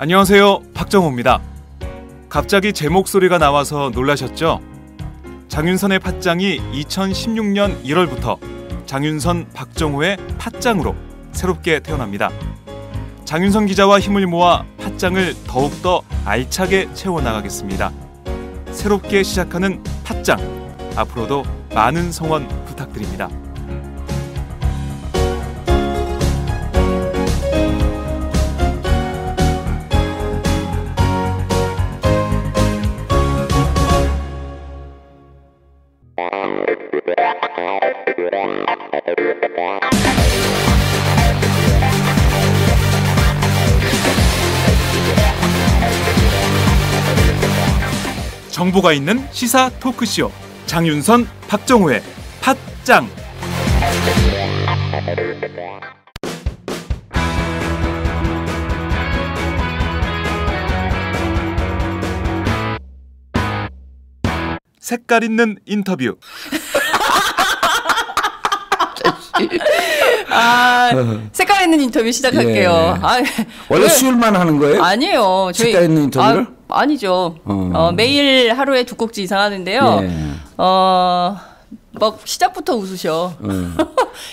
안녕하세요, 박정호입니다. 갑자기 제 목소리가 나와서 놀라셨죠? 장윤선의 팟짱이 2016년 1월부터 장윤선, 박정호의 팟짱으로 새롭게 태어납니다. 장윤선 기자와 힘을 모아 팟짱을 더욱더 알차게 채워나가겠습니다. 새롭게 시작하는 팟짱, 앞으로도 많은 성원 부탁드립니다. 정보가 있는 시사 토크쇼 장윤선, 박정호의 팟짱. 색깔 있는 인터뷰. 색깔 있는 인터뷰 시작할게요. 예. 원래 수요일만 하는 거예요? 아니에요. 색깔 있는 인터뷰를? 아니죠. 매일 하루에 두 꼭지 이상 하는데요. 예. 막 시작부터 웃으셔.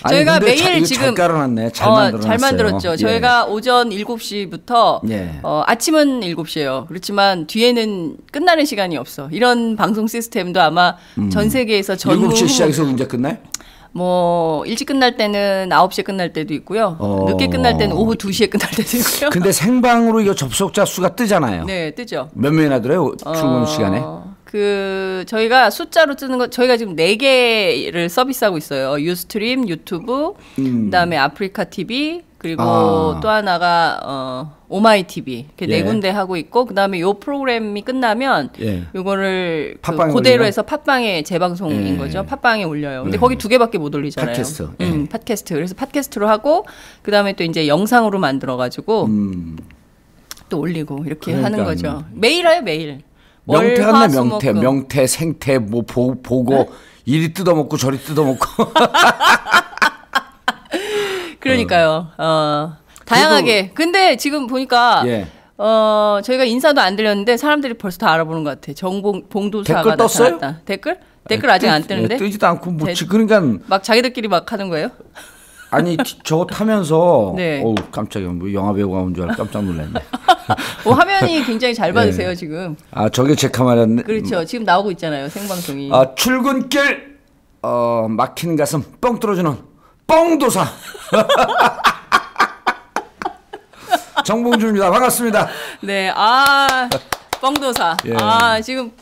저희가 매일 지금 잘 깔아놨네. 잘 만들었죠. 예. 저희가 오전 7시부터 예. 아침은 7시예요. 그렇지만 뒤에는 끝나는 시간이 없어. 이런 방송 시스템도 아마 전 세계에서 전후 7시에 시작해서 언제 끝나요? 뭐 일찍 끝날 때는 9시에 끝날 때도 있고요. 늦게 끝날 때는 오후 2시에 끝날 때도 있고요. 근데 생방으로 이거 접속자 수가 뜨잖아요. 네, 뜨죠. 몇 명이나 들어요? 출근 시간에? 저희가 숫자로 뜨는 거 저희가 지금 4개를 서비스하고 있어요. 유스트림, 유튜브, 그다음에 아프리카 TV, 그리고 또 하나가 오마이 TV 이렇게 네 군데 하고 있고, 그다음에 요 프로그램이 끝나면 요거를 그대로 해서 팟빵에 재방송인 거죠. 팟빵에 올려요. 근데 거기 2개밖에 못 올리잖아요. 팟캐스트. 팟캐스트. 그래서 팟캐스트로 하고 그다음에 또 이제 영상으로 만들어 가지고 또 올리고 이렇게 하는 거죠. 매일 해요, 매일. 명태, 명태, 생태, 뭐 보고 네? 이리 뜯어먹고 저리 뜯어먹고. 그러니까요. 다양하게. 근데 지금 보니까 저희가 인사도 안 드렸는데 사람들이 벌써 다 알아보는 것 같아. 봉도사가 댓글 떴어요? 나타났다. 댓글 아직 안 뜨는데? 뜨지도 않고 뭐 그러니까 막 자기들끼리 막 하는 거예요? 아니 저거 타면서 네. 어우 깜짝이야. 뭐 영화 배우가 온 줄 알고 깜짝 놀랐네. 화면이 굉장히 잘 받으세요. 지금. 저게 제 카메라네. 그렇죠. 지금 나오고 있잖아요. 생방송이. 출근길 막힌 가슴 뻥 뚫어주는 뻥도사. 정봉주입니다. 반갑습니다. 네. 뻥도사. 지금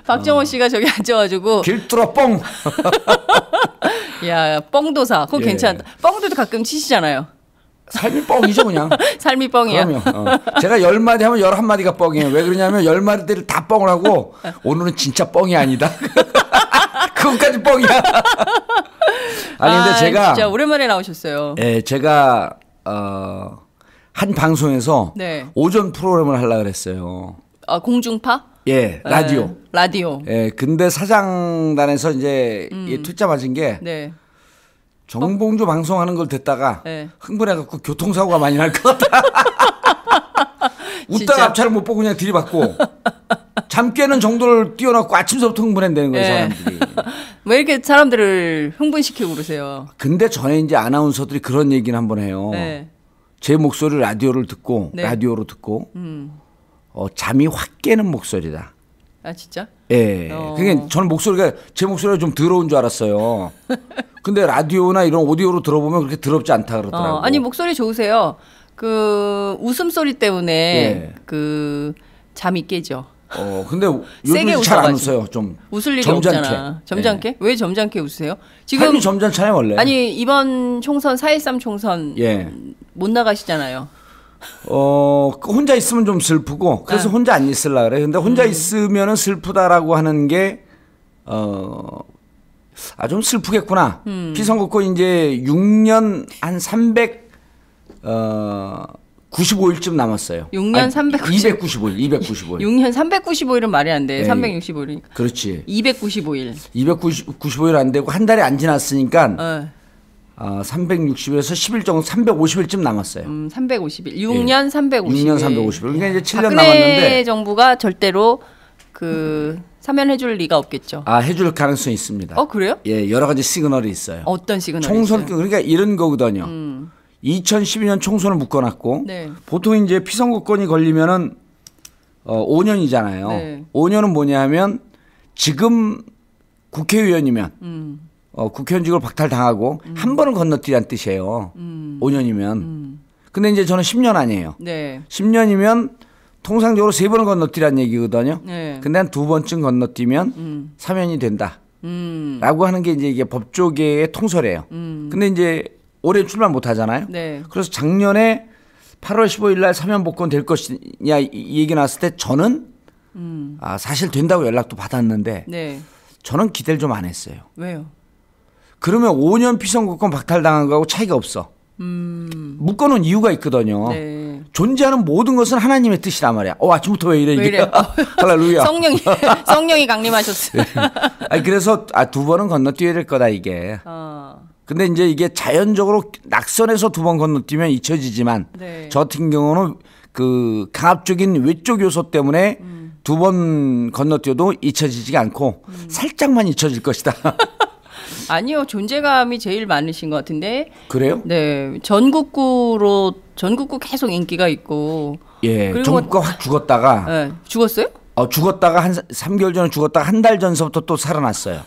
박정호 씨가 저기 앉아가지고 길 뚫어 뻥. 야, 뻥도사. 그거 괜찮다. 뻥도 가끔 치시잖아요. 삶이 뻥이죠, 그냥. 삶이 뻥이야. 그럼요. 제가 10마디 하면 11마디가 뻥이에요. 왜 그러냐면 10마디를 다 뻥을 하고 오늘은 진짜 뻥이 아니다. 그것까지 뻥이야. 아니 근데 제가 진짜 오랜만에 나오셨어요. 예, 제가 한 방송에서 오전 프로그램을 하려고 그랬어요. 공중파? 예, 라디오. 라디오. 예, 근데 사장단에서 이제 퇴짜 맞은 게 정봉주 방송하는 걸 듣다가 흥분해갖고 교통사고가 많이 날 것 같다. 웃다가 앞차를 못 보고 그냥 들이받고 잠 깨는 정도를 뛰어넘고 아침서부터 흥분한다는 거예요, 사람들이. 왜 이렇게 사람들을 흥분시키고 그러세요? 근데 전에 이제 아나운서들이 그런 얘기는 한번 해요. 제 목소리를 라디오로 듣고 잠이 확 깨는 목소리다. 아 진짜? 예. 그러니까 저는 제 목소리가 좀 더러운 줄 알았어요. 근데 라디오나 이런 오디오로 들어보면 그렇게 더럽지 않다 그러더라고요. 아니 목소리 좋으세요. 웃음소리 때문에 잠이 깨죠. 근데 요즘 잘 안 웃어요. 좀 웃을 일이 점잖게. 없잖아. 점잖게? 왜 점잖게 웃으세요? 지금 삶이 점잖잖아요, 원래. 아니 이번 총선 4.13 총선 못 나가시잖아요. 혼자 있으면 좀 슬프고 그래서 혼자 안 있으려고 그래. 근데 혼자 있으면은 슬프다라고 하는 게 좀 슬프겠구나. 피선거권 이제 6년 한 395일쯤 남았어요. 6년 395일. 295일. 6년 395일은 말이 안 돼. 360에서 10일 정도 350일쯤 남았어요. 350일. 6년 350일. 6년 350일. 그러니까 이제 7년 박근혜 남았는데 정부가 절대로 사면해줄 리가 없겠죠. 해줄 가능성이 있습니다. 그래요? 예, 여러 가지 시그널이 있어요. 어떤 시그널이 총선 있어요? 그러니까 이런 거거든요. 2012년 총선을 묶어놨고 네. 보통 이제 피선거권이 걸리면은 5년이잖아요. 네. 5년은 뭐냐면 지금 국회의원이면 국회의원직을 박탈당하고 한 번은 건너뛰란 뜻이에요. 5년이면. 근데 이제 저는 10년 아니에요. 네. 10년이면 통상적으로 3번을 건너뛰란 얘기거든요. 네. 근데 한 2번쯤 건너뛰면 사면이 된다. 라고 하는 게 이제 이게 법조계의 통설이에요. 근데 이제 올해 출마 못 하잖아요. 네. 그래서 작년에 8월 15일 날 사면 복권 될 것이냐 이 얘기 나왔을 때 저는 사실 된다고 연락도 받았는데 네. 저는 기대를 좀 안 했어요. 왜요? 그러면 5년 피선거권 박탈당한 거하고 차이가 없어. 묶어놓은 이유가 있거든요. 네. 존재하는 모든 것은 하나님의 뜻이란 말이야. 아침부터 왜 이래 왜 이게. 이래요? 할렐루야. 성령이 강림하셨어요. 아니 그래서 2번은 건너뛰어야 될 거다 이게. 근데 이제 이게 자연적으로 낙선에서 2번 건너뛰면 잊혀지지만 네. 저 같은 경우는 강압적인 외적 요소 때문에 2번 건너뛰어도 잊혀지지가 않고 살짝만 잊혀질 것이다. 아니요, 존재감이 제일 많으신 것 같은데. 그래요? 네, 전국구 계속 인기가 있고. 예, 그리고 전국가 확 죽었다가. 네, 죽었어요? 죽었다가 한 3개월 전에 죽었다가 한 달 전서부터 또 살아났어요.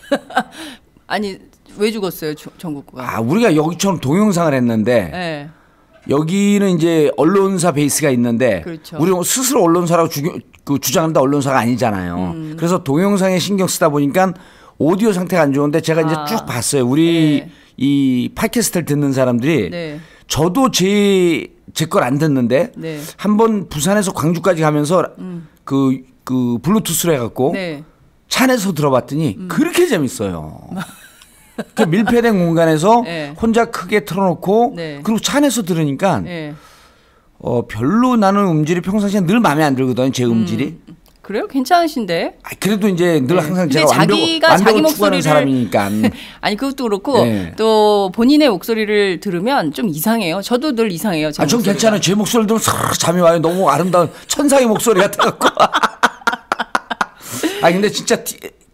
아니 왜 죽었어요, 전국구가? 우리가 여기처럼 동영상을 했는데. 네. 여기는 이제 언론사 베이스가 있는데 그렇죠. 우리 스스로 언론사라고 주장한다 언론사가 아니잖아요. 그래서 동영상에 신경 쓰다 보니까 오디오 상태가 안 좋은데 제가 이제 쭉 봤어요. 우리 네. 이 팟캐스트를 듣는 사람들이 네. 저도 제 걸 안 듣는데 네. 한번 부산에서 광주까지 가면서 그 블루투스로 해갖고 네. 차 안에서 들어봤더니 그렇게 재밌어요. 그 밀폐된 공간에서 네. 혼자 크게 틀어놓고 네. 그리고 차 안에서 들으니까 네. 별로 나는 음질이 평상시에 늘 마음에 안 들거든요. 제 음질이. 그래요? 괜찮으신데? 그래도 이제 늘 항상 근데 제가 자기가 자기 완벽을 추구하는 목소리를 사람이니까. 아니 그것도 그렇고 네. 또 본인의 목소리를 들으면 좀 이상해요. 저도 늘 이상해요. 제 전 목소리가. 괜찮아요. 제 목소리 들으면 싹 잠이 와요. 너무 아름다운 천사의 목소리 같아갖고. 근데 진짜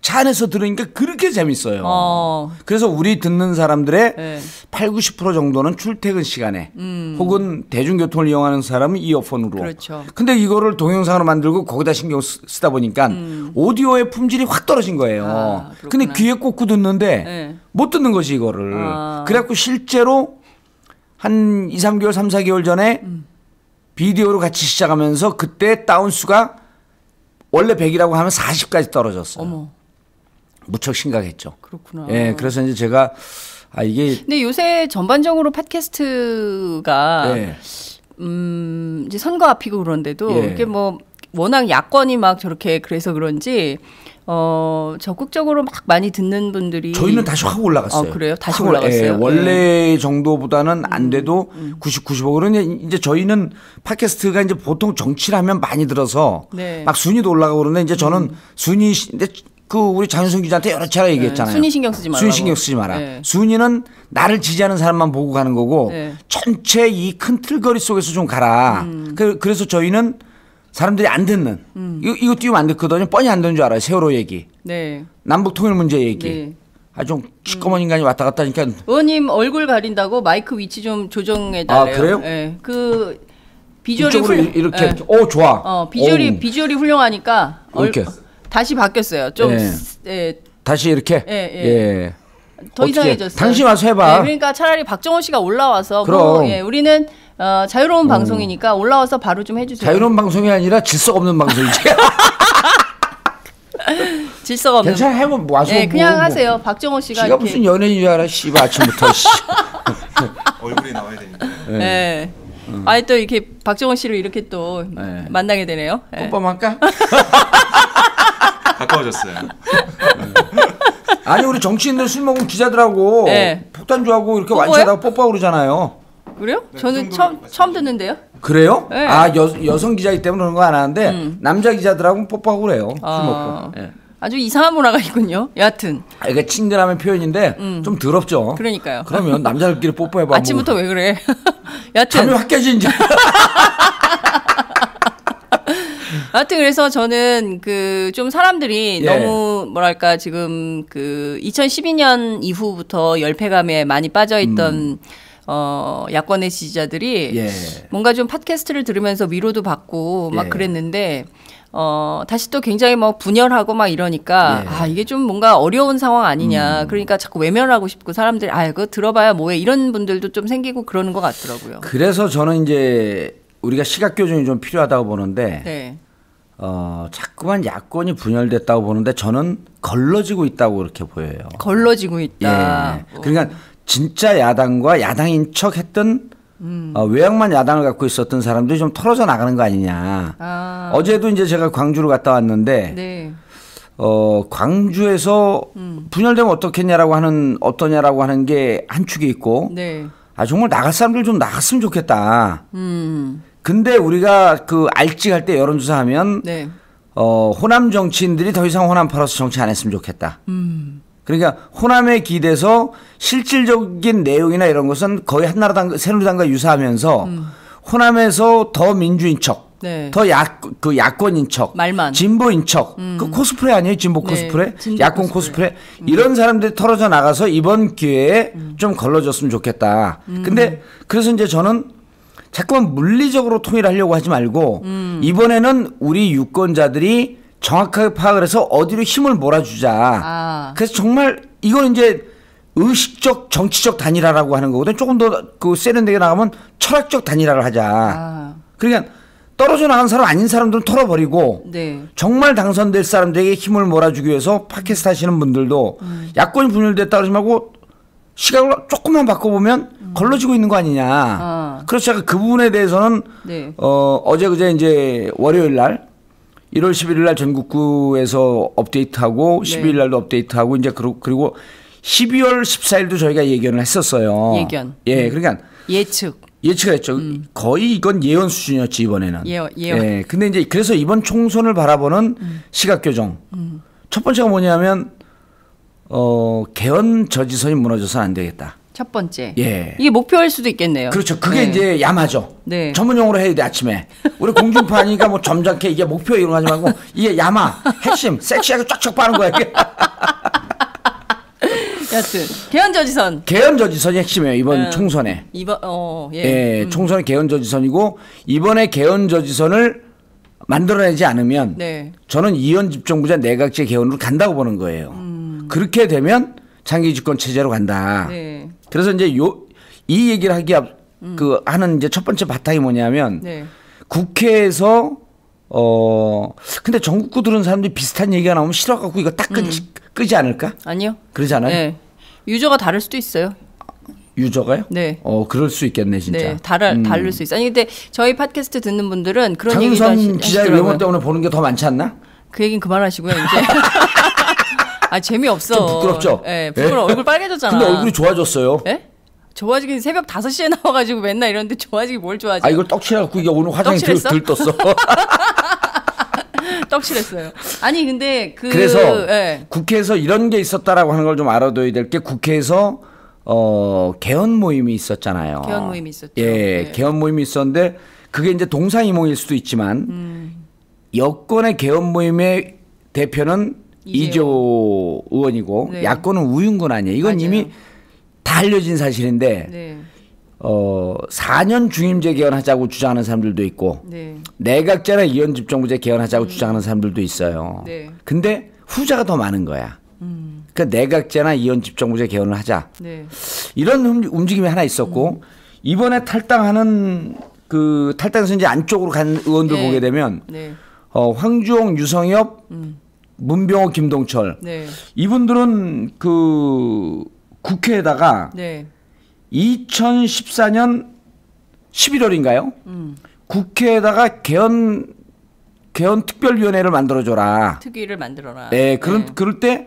차 안에서 들으니까 그렇게 재밌어요. 그래서 우리 듣는 사람들의 네. 8, 90% 정도는 출퇴근 시간에 혹은 대중교통을 이용하는 사람은 이어폰으로. 그렇죠. 근데 이거를 동영상으로 만들고 거기다 신경 쓰다 보니까 오디오의 품질이 확 떨어진 거예요. 근데 귀에 꽂고 듣는데 네. 못 듣는 것이 이거를. 그래갖고 실제로 한 2, 3개월, 3, 4개월 전에 비디오로 같이 시작하면서 그때 다운수가 원래 100이라고 하면 40까지 떨어졌어요. 어머. 무척 심각했죠. 그렇구나. 예, 그래서 이제 제가 이게 근데 요새 전반적으로 팟캐스트가 예. 이제 선거 앞이고 그런데도 예. 이게 뭐 워낙 야권이 막 저렇게 그래서 그런지 적극적으로 막 많이 듣는 분들이 저희는 다시 확 올라갔어요. 그래요? 다시 확 올라갔어요? 예, 원래 정도보다는 안 돼도 90, 95. 그러니 이제 저희는 팟캐스트가 이제 보통 정치를 하면 많이 들어서 네. 막 순위도 올라가고 그러는데 이제 저는 순위 근데 우리 장윤성 기자한테 여러 차례 얘기했잖아요. 순위 신경 쓰지 말라고. 순위 신경 쓰지 마라. 네. 순위는 나를 지지하는 사람만 보고 가는 거고 네. 전체 이 큰 틀거리 속에서 좀 가라. 그래서 저희는 사람들이 안 듣는 이거 띄우면 안 듣거든요. 뻔히 안 듣는 줄 알아요. 세월호 얘기, 네. 남북 통일 문제 얘기. 네. 좀 시꺼먼 인간이 왔다 갔다 하니까. 의원님 얼굴 가린다고 마이크 위치 좀 조정해 달래요. 그래요? 네. 그 비주얼이 이쪽으로 이렇게. 네. 좋아. 비주얼이 훌륭하니까 이렇게. 다시 바뀌었어요. 좀 다시 이렇게. 예. 더 어떻게, 이상해졌어요. 당신 와서 해봐. 네, 그러니까 차라리 박정호 씨가 올라와서 그럼. 우리는 자유로운 방송이니까 올라와서 바로 좀 해주세요. 자유로운 방송이 아니라 질서가 없는 방송이지. 질서가 없는. 괜찮아 해면 와서. 네, 그냥 하세요. 박정호 씨가 지가 이렇게. 무슨 연예인인 줄 알아. 씨발 아침부터. 얼굴이 나와야 되니까. 네. 또 이렇게 박정호 씨를 이렇게 또 만나게 되네요. 네. 뽀뽀할까? 가까워졌어요. 아니 우리 정치인들 술 먹은 기자들하고 네. 폭탄주하고 이렇게 뽀뽀해요? 완치하다가 뽀뽀하고 그러잖아요. 그래요? 네, 저는 그 정도로 처음 듣는데요. 그래요? 네. 여성 기자이기 때문에 그런 거 안 하는데 남자 기자들하고는 뽀뽀하고 그래요. 술 먹고. 예. 아주 이상한 문화가 있군요. 여하튼. 이게 친근함의 표현인데 좀 더럽죠. 그러니까요. 그러면 남자들끼리 뽀뽀해봐. 아침부터 왜 그래? 여하튼. 잠이 확 깨지 이제. 하여튼 그래서 저는 그 좀 사람들이 예. 너무 뭐랄까 지금 그 2012년 이후부터 열패감에 많이 빠져있던 야권의 지지자들이 예. 뭔가 좀 팟캐스트를 들으면서 위로도 받고 막 예. 그랬는데 다시 또 굉장히 뭐 분열하고 막 이러니까 예. 아 이게 좀 뭔가 어려운 상황 아니냐 그러니까 자꾸 외면하고 싶고 사람들이 아 그거 들어봐야 뭐해 이런 분들도 좀 생기고 그러는 것 같더라고요. 그래서 저는 이제 우리가 시각 교정이 좀 필요하다고 보는데 네. 자꾸만 야권이 분열됐다고 보는데 저는 걸러지고 있다고 그렇게 보여요. 걸러지고 있다. 예. 그러니까 진짜 야당과 야당인 척 했던 외양만 야당을 갖고 있었던 사람들이 좀 털어져 나가는 거 아니냐. 어제도 이제 제가 광주를 갔다 왔는데 네. 광주에서 분열되면 어떠냐라고 하는 게 한 축이 있고 네. 정말 나갈 사람들 좀 나갔으면 좋겠다. 근데 우리가 그 알찍할 때 여론조사하면 네. 호남 정치인들이 더 이상 호남 팔아서 정치 안 했으면 좋겠다. 그러니까 호남에 기대서 실질적인 내용이나 이런 것은 거의 한나라당, 새누리당과 유사하면서 호남에서 더 민주인 척, 네. 더 야권인 척, 말만. 진보인 척, 그 코스프레 아니에요? 진보 코스프레, 진보 야권 코스프레. 이런 사람들이 털어져 나가서 이번 기회에 좀 걸러줬으면 좋겠다. 근데 그래서 이제 저는 자꾸만 물리적으로 통일하려고 하지 말고 이번에는 우리 유권자들이 정확하게 파악을 해서 어디로 힘을 몰아주자. 그래서 정말 이건 이제 의식적 정치적 단일화라고 하는 거거든. 조금 더 그 세련되게 나가면 철학적 단일화를 하자. 그러니까 떨어져 나간 사람 아닌 사람들은 털어버리고 네. 정말 당선될 사람들에게 힘을 몰아주기 위해서 팟캐스트 하시는 분들도 야권이 분열됐다 그러지 말고 시각을 조금만 바꿔보면 걸러지고 있는 거 아니냐. 그래서 제가 그 부분에 대해서는 네. 어제 그제 이제 월요일 날 1월 11일 날 전국구에서 업데이트하고 12일 날도 업데이트하고 이제 그리고 12월 14일도 저희가 예견을 했었어요. 예견. 예, 그러니까 예측을 했죠. 거의 이건 예언 수준이었지 이번에는. 예언. 예, 근데 이제 그래서 이번 총선을 바라보는 시각 교정. 첫 번째가 뭐냐면 개헌 저지선이 무너져서는 안 되겠다. 첫 번째. 예. 이게 목표일 수도 있겠네요. 그렇죠. 그게 네. 이제 야마죠. 네. 전문용어로 해야 돼 아침에. 우리 공중파니까 뭐 점잖게 이게 목표 이런 거 하지 말고 이게 야마 핵심 섹시하게 쫙쫙 빠는 거야 이게. 여튼 개헌 저지선. 개헌 저지선이 핵심이에요 이번 총선에. 예. 총선의 개헌 저지선이고 이번에 개헌 저지선을 만들어내지 않으면 네. 저는 이원 집정부제 내각제 개헌으로 간다고 보는 거예요. 그렇게 되면 장기 집권 체제로 간다. 네. 그래서 이제 이 얘기를 하는 이제 첫 번째 바탕이 뭐냐면 네. 국회에서 근데 전국구 들은 사람들이 비슷한 얘기가 나오면 싫어갖고 이거 딱 끄지 않을까? 아니요. 그러지 않아요? 네. 유저가 다를 수도 있어요. 유저가요? 네. 그럴 수 있겠네 진짜. 네, 다를 수 있어. 아니 근데 저희 팟캐스트 듣는 분들은 그런 얘기도 장윤선 기자의 하시더라고요. 외모 때문에 보는 게 더 많지 않나? 그 얘기는 그만하시고요 이제. 아 재미없어. 좀 부끄럽죠? 네, 부끄러워. 얼굴 빨개졌잖아. 근데 얼굴이 좋아졌어요. 네? 좋아지긴 새벽 5시에 나와가지고 맨날 이러는데 좋아지기 뭘 좋아지? 이걸 떡칠해갖고 이게 오늘 화장이 들떴어. 떡칠했어요. 아니 근데 그래서 네. 국회에서 이런 게 있었다라고 하는 걸 좀 알아둬야 될 게 국회에서 개헌 모임이 있었잖아요. 개헌 모임이 있었죠. 예, 네. 개헌 모임이 있었는데 그게 이제 동상이몽일 수도 있지만 여권의 개헌 모임의 대표는 이재호 의원이고 네. 야권은 우윤근 아니에요. 이건 맞아요. 이미 다 알려진 사실인데 네. 4년 중임제 개헌하자고 주장하는 사람들도 있고 네. 내각제나 이원 집정부제 개헌하자고 주장하는 사람들도 있어요. 네. 근데 후자가 더 많은 거야. 그러니까 내각제나 이원 집정부제 개헌을 하자. 네. 이런 움직임이 하나 있었고 이번에 탈당하는 탈당해서 이제 안쪽으로 간 의원들 네. 보게 되면 네. 황주홍, 유성엽, 문병호, 김동철 네. 이분들은 국회에다가 네. 2014년 11월인가요? 국회에다가 개헌 특별위원회를 만들어줘라. 특위를 만들어라. 네, 그럴 때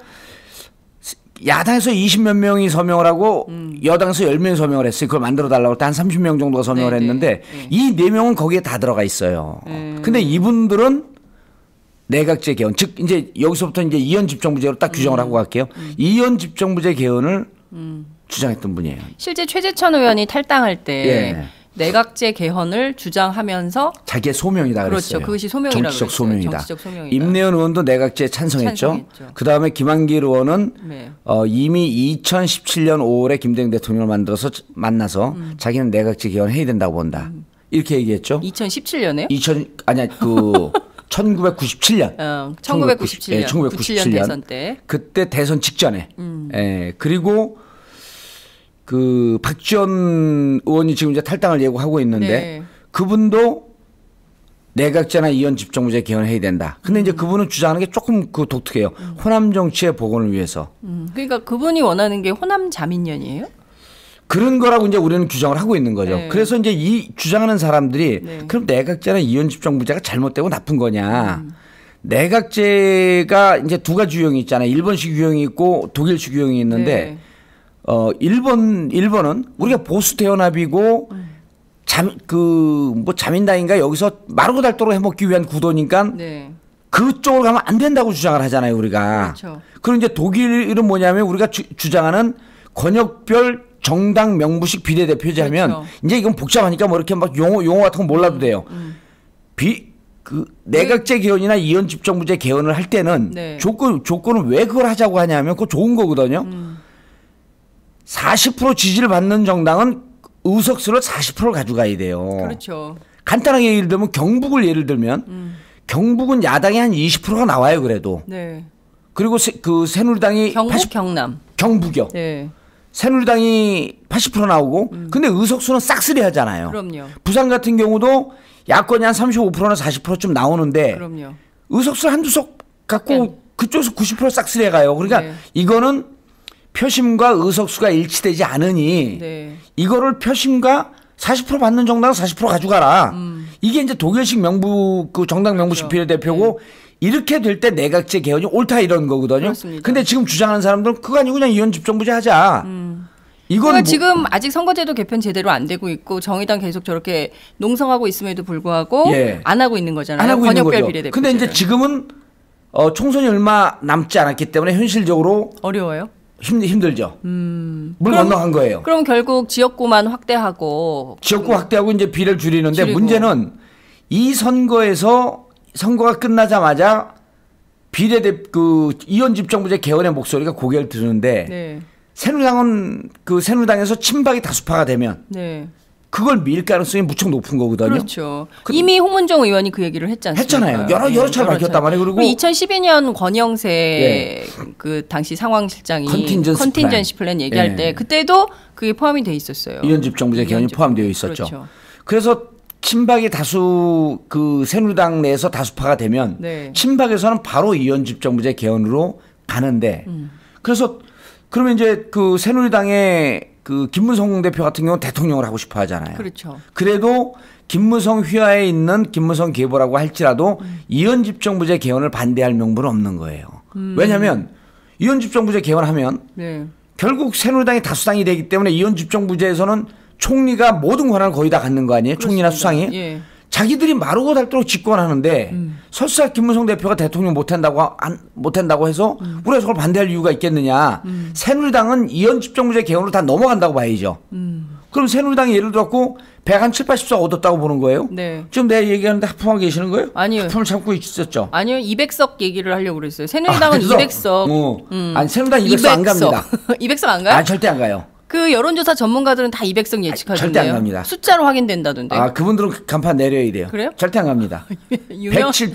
야당에서 20몇 명이 서명을 하고 여당에서 10명이 서명을 했어요. 그걸 만들어달라고 할 때 한 30명 정도가 서명을 했는데 이 4명은 거기에 다 들어가 있어요. 근데 이분들은 내각제 개헌, 즉 이제 여기서부터 이제 이현 집정부제로 딱 규정을 하고 갈게요. 이현 집정부제 개헌을 주장했던 분이에요. 실제 최재천 의원이 탈당할 때 예. 내각제 개헌을 주장하면서 자기의 소명이다 그랬어요. 그렇죠. 그것이 소명이라고 정치적 그랬어요. 소명이다. 정치적 소명이다. 임내연 의원도 내각제에 찬성했죠. 그다음에 김한길 의원은 네. 이미 2017년 5월에 김대중 대통령을 만나서 자기는 내각제 개헌해야 된다고 본다. 이렇게 얘기했죠. 2017년에요? 1997년. 1997년. 1997년 대선 때. 그때 대선 직전에. 예. 그리고 그 박지원 의원이 지금 이제 탈당을 예고하고 있는데 네. 그분도 내각제나 이현 집정부제 개헌해야 된다. 근데 이제 그분은 주장하는 게 조금 그 독특해요. 호남 정치의 복원을 위해서. 그러니까 그분이 원하는 게 호남 자민련이에요? 그런 거라고 이제 우리는 규정을 하고 있는 거죠. 네. 그래서 이제 이 주장하는 사람들이 네. 그럼 내각제나 이현 집정부제가 잘못되고 나쁜 거냐. 내각제가 이제 두 가지 유형이 있잖아요. 일본식 유형이 있고 독일식 유형이 있는데 네. 일본은 우리가 보수 대연합이고 자민당인가 여기서 마르고 닳도록 해먹기 위한 구도니까 네. 그쪽으로 가면 안 된다고 주장을 하잖아요, 우리가. 그렇죠. 그리고 이제 독일은 뭐냐면 우리가 주장하는 권역별 정당 명부식 비례대표제 하면 그렇죠. 이제 이건 복잡하니까 뭐 이렇게 막 용어 같은 거 몰라도 돼요. 내각제 개헌이나 이현 집정부제 개헌을 할 때는 네. 조건은 왜 그걸 하자고 하냐면 그거 좋은 거거든요. 40% 지지를 받는 정당은 의석수를 40% 가져가야 돼요. 그렇죠. 간단하게 예를 들면 경북을 예를 들면 경북은 야당이 한 20%가 나와요, 그래도. 네. 그리고 그 새누리당이 경북 경남. 경북이요. 네. 새누리당이 80% 나오고 근데 의석수는 싹쓸이 하잖아요. 그럼요. 부산 같은 경우도 야권이 한 35%나 40%쯤 나오는데 그럼요. 의석수 한두 석 갖고 그쪽에서 90% 싹쓸이 해가요. 그러니까 네. 이거는 표심과 의석수가 일치되지 않으니 네. 이거를 표심과 40% 받는 정당은 40% 가져가라. 이게 이제 독일식 그 정당 명부식 그렇죠. 비례대표고 이렇게 될 때 내각제 개헌이 옳다 이런 거거든요. 그렇습니다. 근데 지금 주장하는 사람들은 그거 아니고 그냥 이현 집정부제 하자. 이건 그러니까 지금 아직 선거제도 개편 제대로 안 되고 있고 정의당 계속 저렇게 농성하고 있음에도 불구하고 예. 안 하고 있는 거잖아요. 안 하고 있는 권역별 거죠. 비례대표. 근데 이제 지금은 총선이 얼마 남지 않았기 때문에 현실적으로 어려워요. 힘들죠. 물 건너간 거예요. 그럼 결국 지역구만 확대하고 지역구 확대하고 이제 비를 줄이는데 줄이고. 문제는 이 선거가 끝나자마자 이현 집정부제 개헌의 목소리가 고개를 드는데 네. 새누리당에서 친박이 다수파가 되면 네. 그걸 밀 가능성이 무척 높은 거거든요. 그렇죠. 이미 홍문종 의원이 그 얘기를 했지 않습니까? 했잖아요. 여러 차례 밝혔단 말이에요. 그리고 2012년 권영세 그 당시 상황실장이 컨틴전시 플랜 얘기할 때 그때도 그게 포함이 돼 있었어요. 이현 집정부제 개헌이 포함되어 있었죠. 그렇죠. 그래서 친박이 새누리당 내에서 다수파가 되면 네. 친박에서는 바로 이현 집정부제 개헌으로 가는데 그래서 그러면 이제 새누리당의 김무성 대표 같은 경우는 대통령을 하고 싶어 하잖아요. 그렇죠. 그래도 김무성 휘하에 있는 김무성 계보라고 할지라도 이현 집정부제 개헌을 반대할 명분은 없는 거예요. 왜냐하면 이현 집정부제 개헌하면 네. 결국 새누리당이 다수당이 되기 때문에 이현 집정부제에서는 총리가 모든 권한을 거의 다 갖는 거 아니에요? 총리나 수상이. 예. 자기들이 마르고 닳도록 집권하는데 설사 김무성 대표가 대통령 못한다고 해서 우리가 저걸 반대할 이유가 있겠느냐. 새누리당은 이현 집정부제 개헌으로 다 넘어간다고 봐야죠. 그럼 새누리당이 예를 들었고 107, 80석 얻었다고 보는 거예요? 네. 지금 내가 얘기하는데 하품하고 계시는 거예요? 아니요. 하품을 참고 있었죠. 아니요. 200석 얘기를 하려고 그랬어요. 새누리당은 200석. 아니 새누리당 200석 안 갑니다. 200석 안 가요? 아 절대 안 가요. 그 여론조사 전문가들은 다 200석 예측하던데요. 절대 안 갑니다. 숫자로 확인된다던데. 아 그분들은 간판 내려야 돼요. 그래요? 절대 안 갑니다. 170,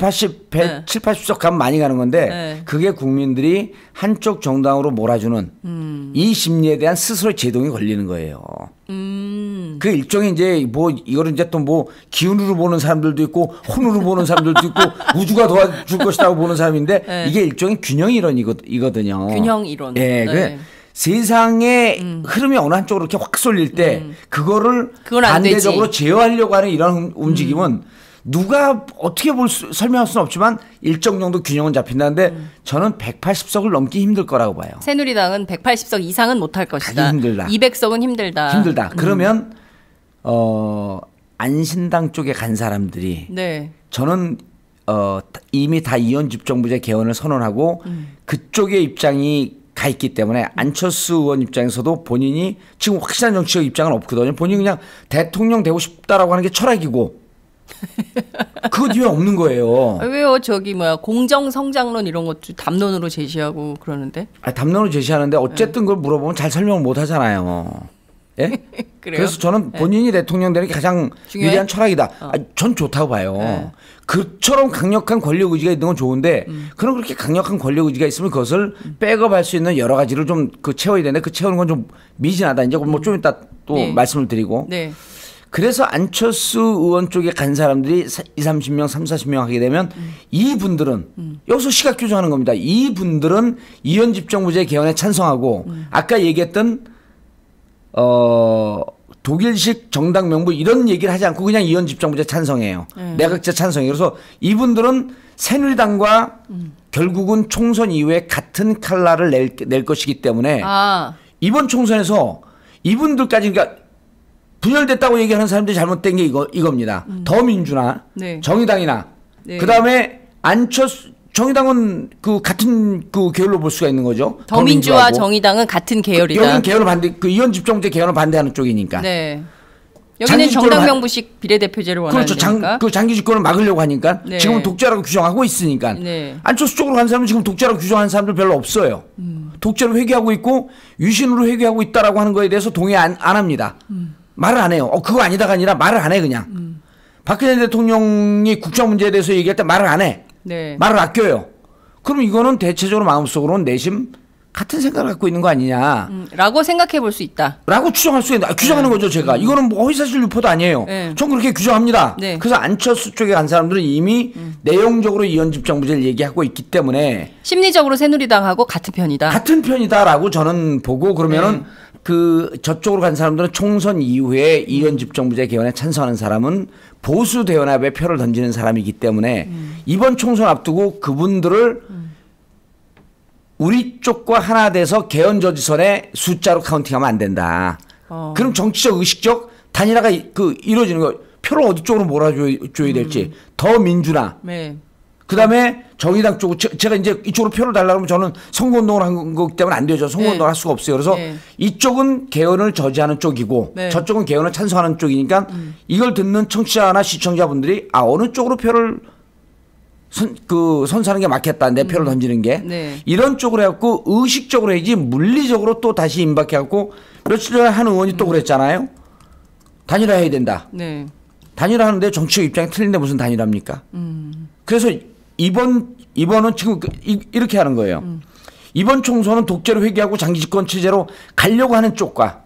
80석 가면 많이 가는 건데 네. 그게 국민들이 한쪽 정당으로 몰아주는 이 심리에 대한 스스로의 제동이 걸리는 거예요. 그 일종의 이제 이거를 이제 또 기운으로 보는 사람들도 있고 혼으로 보는 사람들도 있고 우주가 도와줄 것이라고 보는 사람인데 네. 이게 일종의 균형 이론이거든요. 균형 이론. 예, 네. 세상의 흐름이 어느 한쪽으로 이렇게 확 쏠릴 때 그거를 그건 안 반대적으로 되지. 제어하려고 하는 이런 움직임은 누가 어떻게 설명할 수는 없지만 일정 정도 균형은 잡힌다는데 저는 180석을 넘기 힘들 거라고 봐요. 새누리당은 180석 이상은 못할 것이다. 가기 힘들다. 200석은 힘들다. 그러면 안신당 쪽에 간 사람들이 네. 저는 이미 다 이원 집정부제 개헌을 선언하고 그쪽의 입장이 가 있기 때문에 안철수 의원 입장에서도 본인이 지금 확실한 정치적 입장은 없거든요. 본인이 그냥 대통령 되고 싶다라고 하는 게 철학이고 그거 뒤에 없는 거예요. 왜요? 저기 뭐야 공정 성장론 이런 것도 담론으로 제시하고 그러는데. 담론으로 제시하는데 어쨌든 그걸 물어보면 잘 설명을 못 하잖아요. 예? 그래요? 그래서 저는 본인이 대통령 되는 게 가장 중요해? 유리한 철학이다. 전 좋다고 봐요. 그처럼 강력한 권력 의지가 있는 건 좋은데 그럼 그렇게 강력한 권력 의지가 있으면 그것을 백업할 수 있는 여러 가지를 좀 채워야 되는데 그 채우는 건 좀 미진하다. 이제 뭐 좀 이따 또 네. 말씀을 드리고. 네. 그래서 안철수 의원 쪽에 간 사람들이 20, 30명, 30, 40명 하게 되면 이분들은 여기서 시각 교정하는 겁니다. 이분들은 이원 집정부제 개헌에 찬성하고 아까 얘기했던 독일식 정당 명부 이런 얘기를 하지 않고 그냥 이원 집정부제 찬성해요. 내각제 찬성해요. 그래서 이분들은 새누리당과 결국은 총선 이후에 같은 칼라를 낼 것이기 때문에 이번 총선에서 이분들까지 그러니까 분열됐다고 얘기하는 사람들이 잘못된 게 이겁니다. 더민주나 네. 정의당이나 네. 그다음에 안철수 정의당은 그 같은 그 계열로 볼 수가 있는 거죠. 더민주와 정의당은 같은 계열이다. 여기는 계열을 반대, 그 이원 집정부제 개헌을 반대하는 쪽이니까. 네. 여기는 정당 명부식 비례대표제를 원하는 그렇죠. 데니까. 그 장기 집권을 막으려고 하니까 네. 지금은 독재라고 규정하고 있으니까. 네. 안철수 쪽으로 간 사람은 지금 독재라고 규정하는 사람들 별로 없어요. 독재를 회귀하고 있고 유신으로 회귀하고 있다라고 하는 거에 대해서 동의 안 합니다. 말을 안 해요. 그거 아니다가 아니라 말을 안 해 그냥. 박근혜 대통령이 국정 문제에 대해서 얘기할 때 말을 안 해. 네. 말을 아껴요. 그럼 이거는 대체적으로 마음속으로는 내심 같은 생각을 갖고 있는 거 아니냐. 라고 생각해 볼 수 있다. 라고 추정할 수 있는, 규정하는 거죠, 제가. 이거는 뭐 허위사실 유포도 아니에요. 네. 전 그렇게 규정합니다. 네. 그래서 안철수 쪽에 간 사람들은 이미 내용적으로 이원 집정부제를 얘기하고 있기 때문에 심리적으로 새누리당하고 같은 편이다. 같은 편이다라고 저는 보고 그러면은 저쪽으로 간 사람들은 총선 이후에 이원 집정부제 개헌에 찬성하는 사람은 보수 대연합에 표를 던지는 사람이기 때문에 이번 총선 앞두고 그분들을 우리 쪽과 하나 돼서 개헌 저지선에 숫자로 카운팅하면 안 된다. 그럼 정치적 의식적 단일화가 이루어지는 거. 표를 어디 쪽으로 몰아줘야 될지. 더 민주나. 네. 그다음에 정의당 쪽으로 제가 이제 이쪽으로 표를 달라고 하면 저는 선거운동을 한 거기 때문에 안 되죠. 선거운동을 할 수가 없어요. 그래서 이쪽은 개헌을 저지하는 쪽이고 저쪽은 개헌을 찬성하는 쪽이니까 이걸 듣는 청취자나 시청자분들이 어느 쪽으로 표를 선사하는 게 맞겠다. 내 표를 던지는 게. 이런 쪽으로 해갖고 의식적으로 해야지 물리적으로 또 다시 임박해갖고 며칠 전에 한 의원이 또 그랬잖아요. 단일화 해야 된다. 네. 단일화 하는데 정치적 입장이 틀린데 무슨 단일화입니까? 그래서 이번은 지금 이렇게 하는 거예요. 이번 총선은 독재로 회귀하고 장기 집권 체제로 가려고 하는 쪽과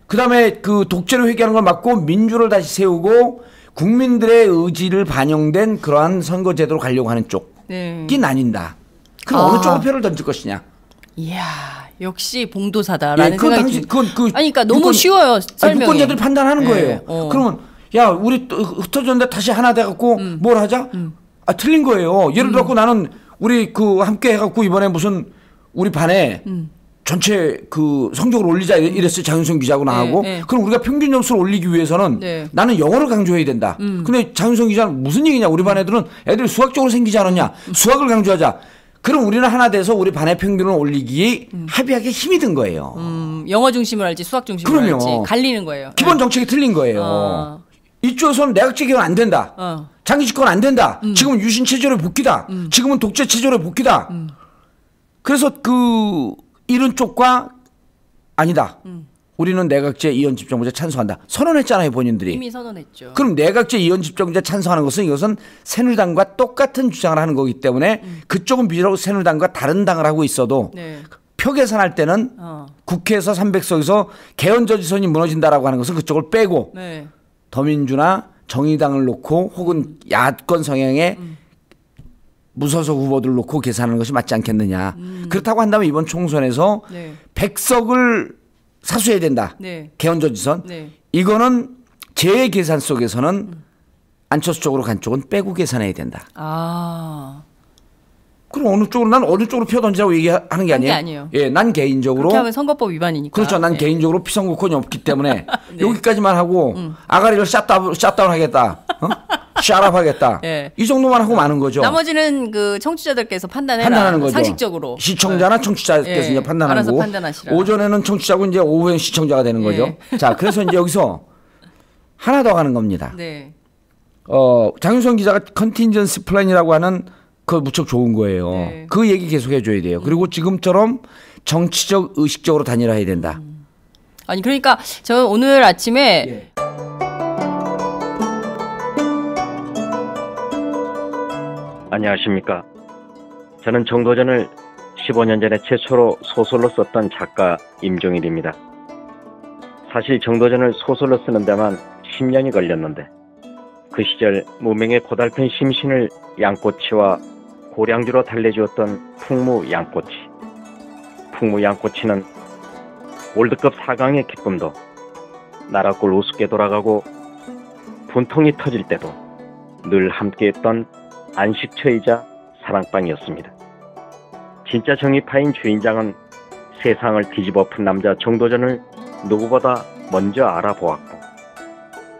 그다음에 그 독재로 회귀하는 걸 막고 민주를 다시 세우고 국민들의 의지를 반영된 그러한 선거제도로 가려고 하는 쪽이 나뉜다. 그럼 어느 쪽으로 표를 던질 것이냐? 이야, 역시 봉도사다라는 생각이 아니, 그러니까 너무 쉬워요, 설명이. 유권자들이 판단하는 거예요. 그러면 야, 우리 흩어졌는데 다시 하나 돼갖고 뭘 하자? 틀린 거예요. 예를 들어서 나는 우리 함께 해갖고 이번에 무슨 우리 반에 전체 성적을 올리자 이랬어요. 장윤성 기자하고 나하고. 그럼 우리가 평균 점수를 올리기 위해서는 나는 영어를 강조해야 된다. 근데 장윤성 기자는 무슨 얘기냐? 우리 반 애들이 수학적으로 생기지 않았냐? 수학을 강조하자. 그럼 우리는 하나 돼서 우리 반의 평균을 올리기 합의하기 힘이 든 거예요. 영어 중심을 할지 수학 중심을 할지 갈리는 거예요. 기본 정책이 틀린 거예요. 이쪽에서는 내각제 개헌 안 된다. 장기 집권 안 된다. 지금은 유신 체제로 복귀다. 지금은 독재 체제로 복귀다. 그래서 이런 쪽과 아니다. 우리는 내각제 이원 집정부제 찬성한다. 선언했잖아요, 본인들이. 이미 선언했죠. 그럼 내각제 이원 집정부제 찬성하는 것은 이것은 새누리당과 똑같은 주장을 하는 거기 때문에 그쪽은 비록 새누리당과 다른 당을 하고 있어도 표 계산할 때는 국회에서 300석에서 개헌 저지선이 무너진다라고 하는 것은 그쪽을 빼고 더민주나 정의당을 놓고 혹은 야권 성향의 무소속 후보들을 놓고 계산하는 것이 맞지 않겠느냐. 그렇다고 한다면 이번 총선에서 100석을 사수해야 된다. 개헌 저지선. 이거는 제 계산 속에서는 안철수 쪽으로 간 쪽은 빼고 계산해야 된다. 그럼 난 어느 쪽으로 표 던지라고 얘기하는 게 아니에요? 예, 난 개인적으로. 그렇게 하면 선거법 위반이니까. 그렇죠. 난 개인적으로 피선거권이 없기 때문에 여기까지만 하고 아가리를 샷다운 하겠다. 샤랍하겠다. 예. 이 정도만 하고 마는 거죠. 나머지는 그 청취자들께서 판단하는 거죠. 상식적으로. 시청자나 청취자께서 예. 이제 판단하고 알아서 판단하시라. 오전에는 청취자고 이제 오후엔 시청자가 되는 거죠. 자, 그래서 이제 여기서 하나 더 가는 겁니다. 네. 장윤성 기자가 컨틴전시 플랜이라고 하는 그거 무척 좋은 거예요. 네. 그 얘기 계속 해줘야 돼요. 그리고 지금처럼 정치적 의식적으로 단일화해야 된다. 아니 그러니까 저 오늘 아침에 예. 안녕하십니까. 저는 정도전을 15년 전에 최초로 소설로 썼던 작가 임종일입니다. 사실 정도전을 소설로 쓰는 데만 10년이 걸렸는데 그 시절 무명의 고달픈 심신을 양꼬치와 고량주로 달래주었던 풍무 양꼬치. 풍무 양꼬치는 월드컵 4강의 기쁨도 나라골 우습게 돌아가고 분통이 터질 때도 늘 함께했던 안식처이자 사랑방이었습니다. 진짜 정의파인 주인장은 세상을 뒤집어 푼 남자 정도전을 누구보다 먼저 알아보았고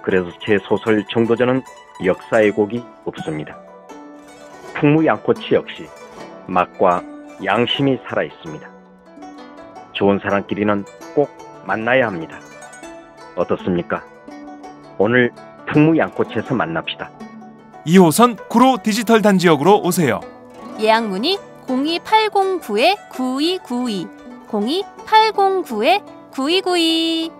그래서 제 소설 정도전은 역사의 곡이 없습니다. 풍무 양꼬치 역시 맛과 양심이 살아있습니다. 좋은 사람끼리는 꼭 만나야 합니다. 어떻습니까? 오늘 풍무 양꼬치에서 만납시다. 2호선 구로 디지털 단지역으로 오세요. 예약 문의 02809-9292 02809-9292.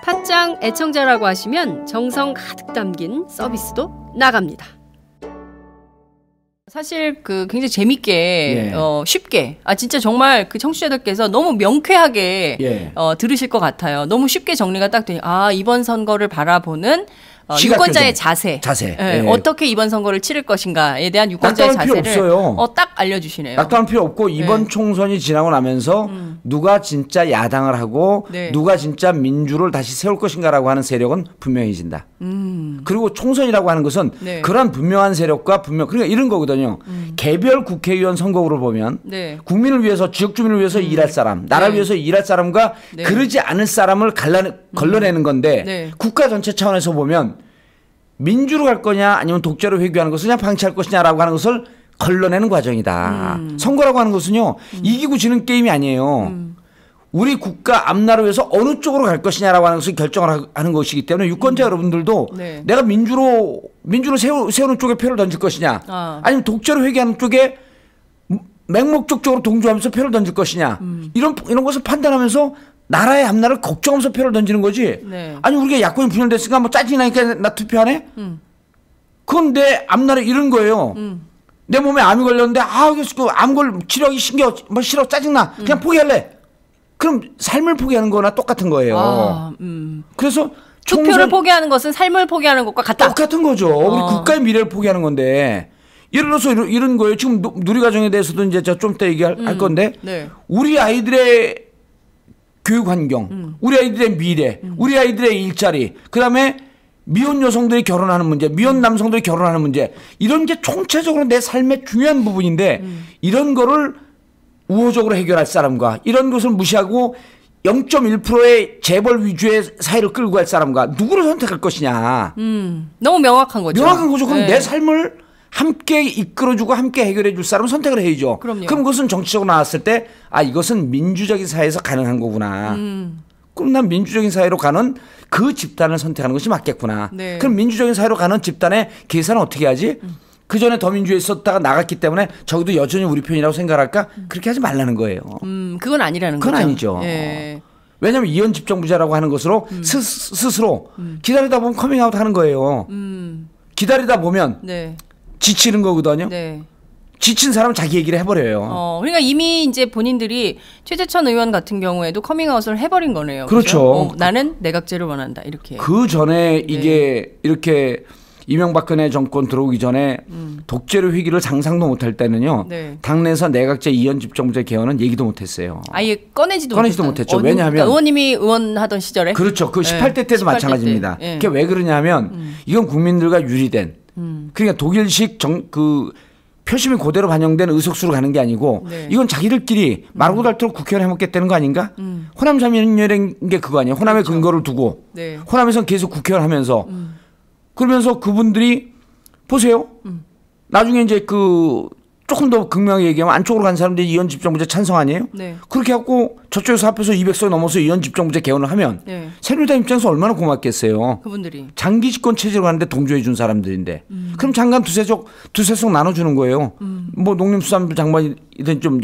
팟짱 애청자라고 하시면 정성 가득 담긴 서비스도 나갑니다. 사실 그 굉장히 재밌게 쉽게 진짜 정말 그 청취자들께서 너무 명쾌하게 들으실 것 같아요. 너무 쉽게 정리가 딱 되니 이번 선거를 바라보는 유권자의 자세. 어떻게 이번 선거를 치를 것인가에 대한 유권자의 자세를 딱 알려주시네요. 낙담할 필요 없고 이번 총선이 지나고 나면서 누가 진짜 야당을 하고 누가 진짜 민주를 다시 세울 것인가라고 하는 세력은 분명해진다. 그리고 총선이라고 하는 것은 그런 분명한 세력과 그러니까 이런 거거든요. 개별 국회의원 선거구를 보면 국민을 위해서 지역 주민을 위해서 일할 사람, 나라를 위해서 일할 사람과 그러지 않을 사람을 걸러내는 건데 국가 전체 차원에서 보면 민주로 갈 거냐 아니면 독재로 회귀하는 것을 그냥 방치할 것이냐라고 하는 것을 걸러내는 과정이다. 선거라고 하는 것은요. 이기고 지는 게임이 아니에요. 우리 국가 앞나라를 위해서 어느 쪽으로 갈 것이냐라고 하는 것을 결정을 하는 것이기 때문에 유권자 여러분들도 내가 민주로 세우는 쪽에 표를 던질 것이냐 아니면 독재로 회귀하는 쪽에 맹목적으로 동조하면서 표를 던질 것이냐 이런 것을 판단하면서 나라의 앞날을 걱정하면서 표를 던지는 거지. 아니 우리가 야권이 분열됐으니까 뭐 짜증이 나니까 나 투표하네. 그건 내 앞날에 이런 거예요. 내 몸에 암이 걸렸는데 암 치료하기 싫어 짜증나 그냥 포기할래. 그럼 삶을 포기하는 거나 똑같은 거예요. 그래서 투표를 포기하는 것은 삶을 포기하는 것과 같다. 똑같은 거죠. 우리 국가의 미래를 포기하는 건데 예를 들어서 이런 거예요. 지금 누리과정에 대해서도 이제 좀 이따 얘기할 건데 우리 아이들의 교육 환경, 우리 아이들의 미래, 우리 아이들의 일자리, 그다음에 미혼 여성들이 결혼하는 문제, 미혼 남성들이 결혼하는 문제 이런 게 총체적으로 내 삶의 중요한 부분인데 이런 거를 우호적으로 해결할 사람과 이런 것을 무시하고 0.1%의 재벌 위주의 사회를 끌고 갈 사람과 누구를 선택할 것이냐. 너무 명확한 거죠. 명확한 거죠. 그럼 내 삶을 함께 이끌어주고 함께 해결해 줄 사람은 선택을 해야죠. 그럼 그것은 정치적으로 나왔을 때 이것은 민주적인 사회에서 가능한 거구나. 그럼 난 민주적인 사회로 가는 그 집단을 선택하는 것이 맞겠구나. 그럼 민주적인 사회로 가는 집단의 계산은 어떻게 하지? 그 전에 더민주에 있었다가 나갔기 때문에 적어도 여전히 우리 편이라고 생각할까? 그렇게 하지 말라는 거예요. 그건 아니라는 거죠. 그건 아니죠. 왜냐하면 이혼 집정부자라고 하는 것으로 스스로 기다리다 보면 커밍아웃 하는 거예요. 기다리다 보면 지치는 거거든요. 지친 사람은 자기 얘기를 해버려요. 그러니까 이미 이제 본인들이 최재천 의원 같은 경우에도 커밍아웃을 해버린 거네요. 그렇죠. 나는 내각제를 원한다 이렇게. 그 전에 이게 이렇게 이명박근혜 정권 들어오기 전에 독재로 회귀를 상상도 못할 때는요. 당내에서 내각제 이혼 집정부제 개헌은 얘기도 못했어요. 아예 꺼내지도 못했죠. 왜냐하면 그러니까 의원님이 의원하던 시절에. 그렇죠. 그 18대 때도 마찬가지입니다. 그게 왜 그러냐면 이건 국민들과 유리된 그러니까 독일식 표심이 그대로 반영된 의석수로 가는 게 아니고 네. 이건 자기들끼리 마르고 닳도록 국회의원 해먹겠다는 거 아닌가? 호남 3인연인 게 그거 아니에요. 호남의 그렇죠. 근거를 두고 네. 호남에선 계속 국회의원 하면서 그러면서 그분들이 보세요. 나중에 이제 그 조금 더 극명하게 얘기하면 안쪽으로 간 사람들이 이원 집정부제 찬성 아니에요? 네. 그렇게 하고 저쪽에서 합해서 200석 넘어서 이원 집정부제 개헌을 하면 네. 새누리당 입장에서 얼마나 고맙겠어요. 그분들이. 장기 집권 체제로 가는데 동조해 준 사람들인데 그럼 장관 두세 석 나눠주는 거예요. 뭐 농림수산부 장관이든 좀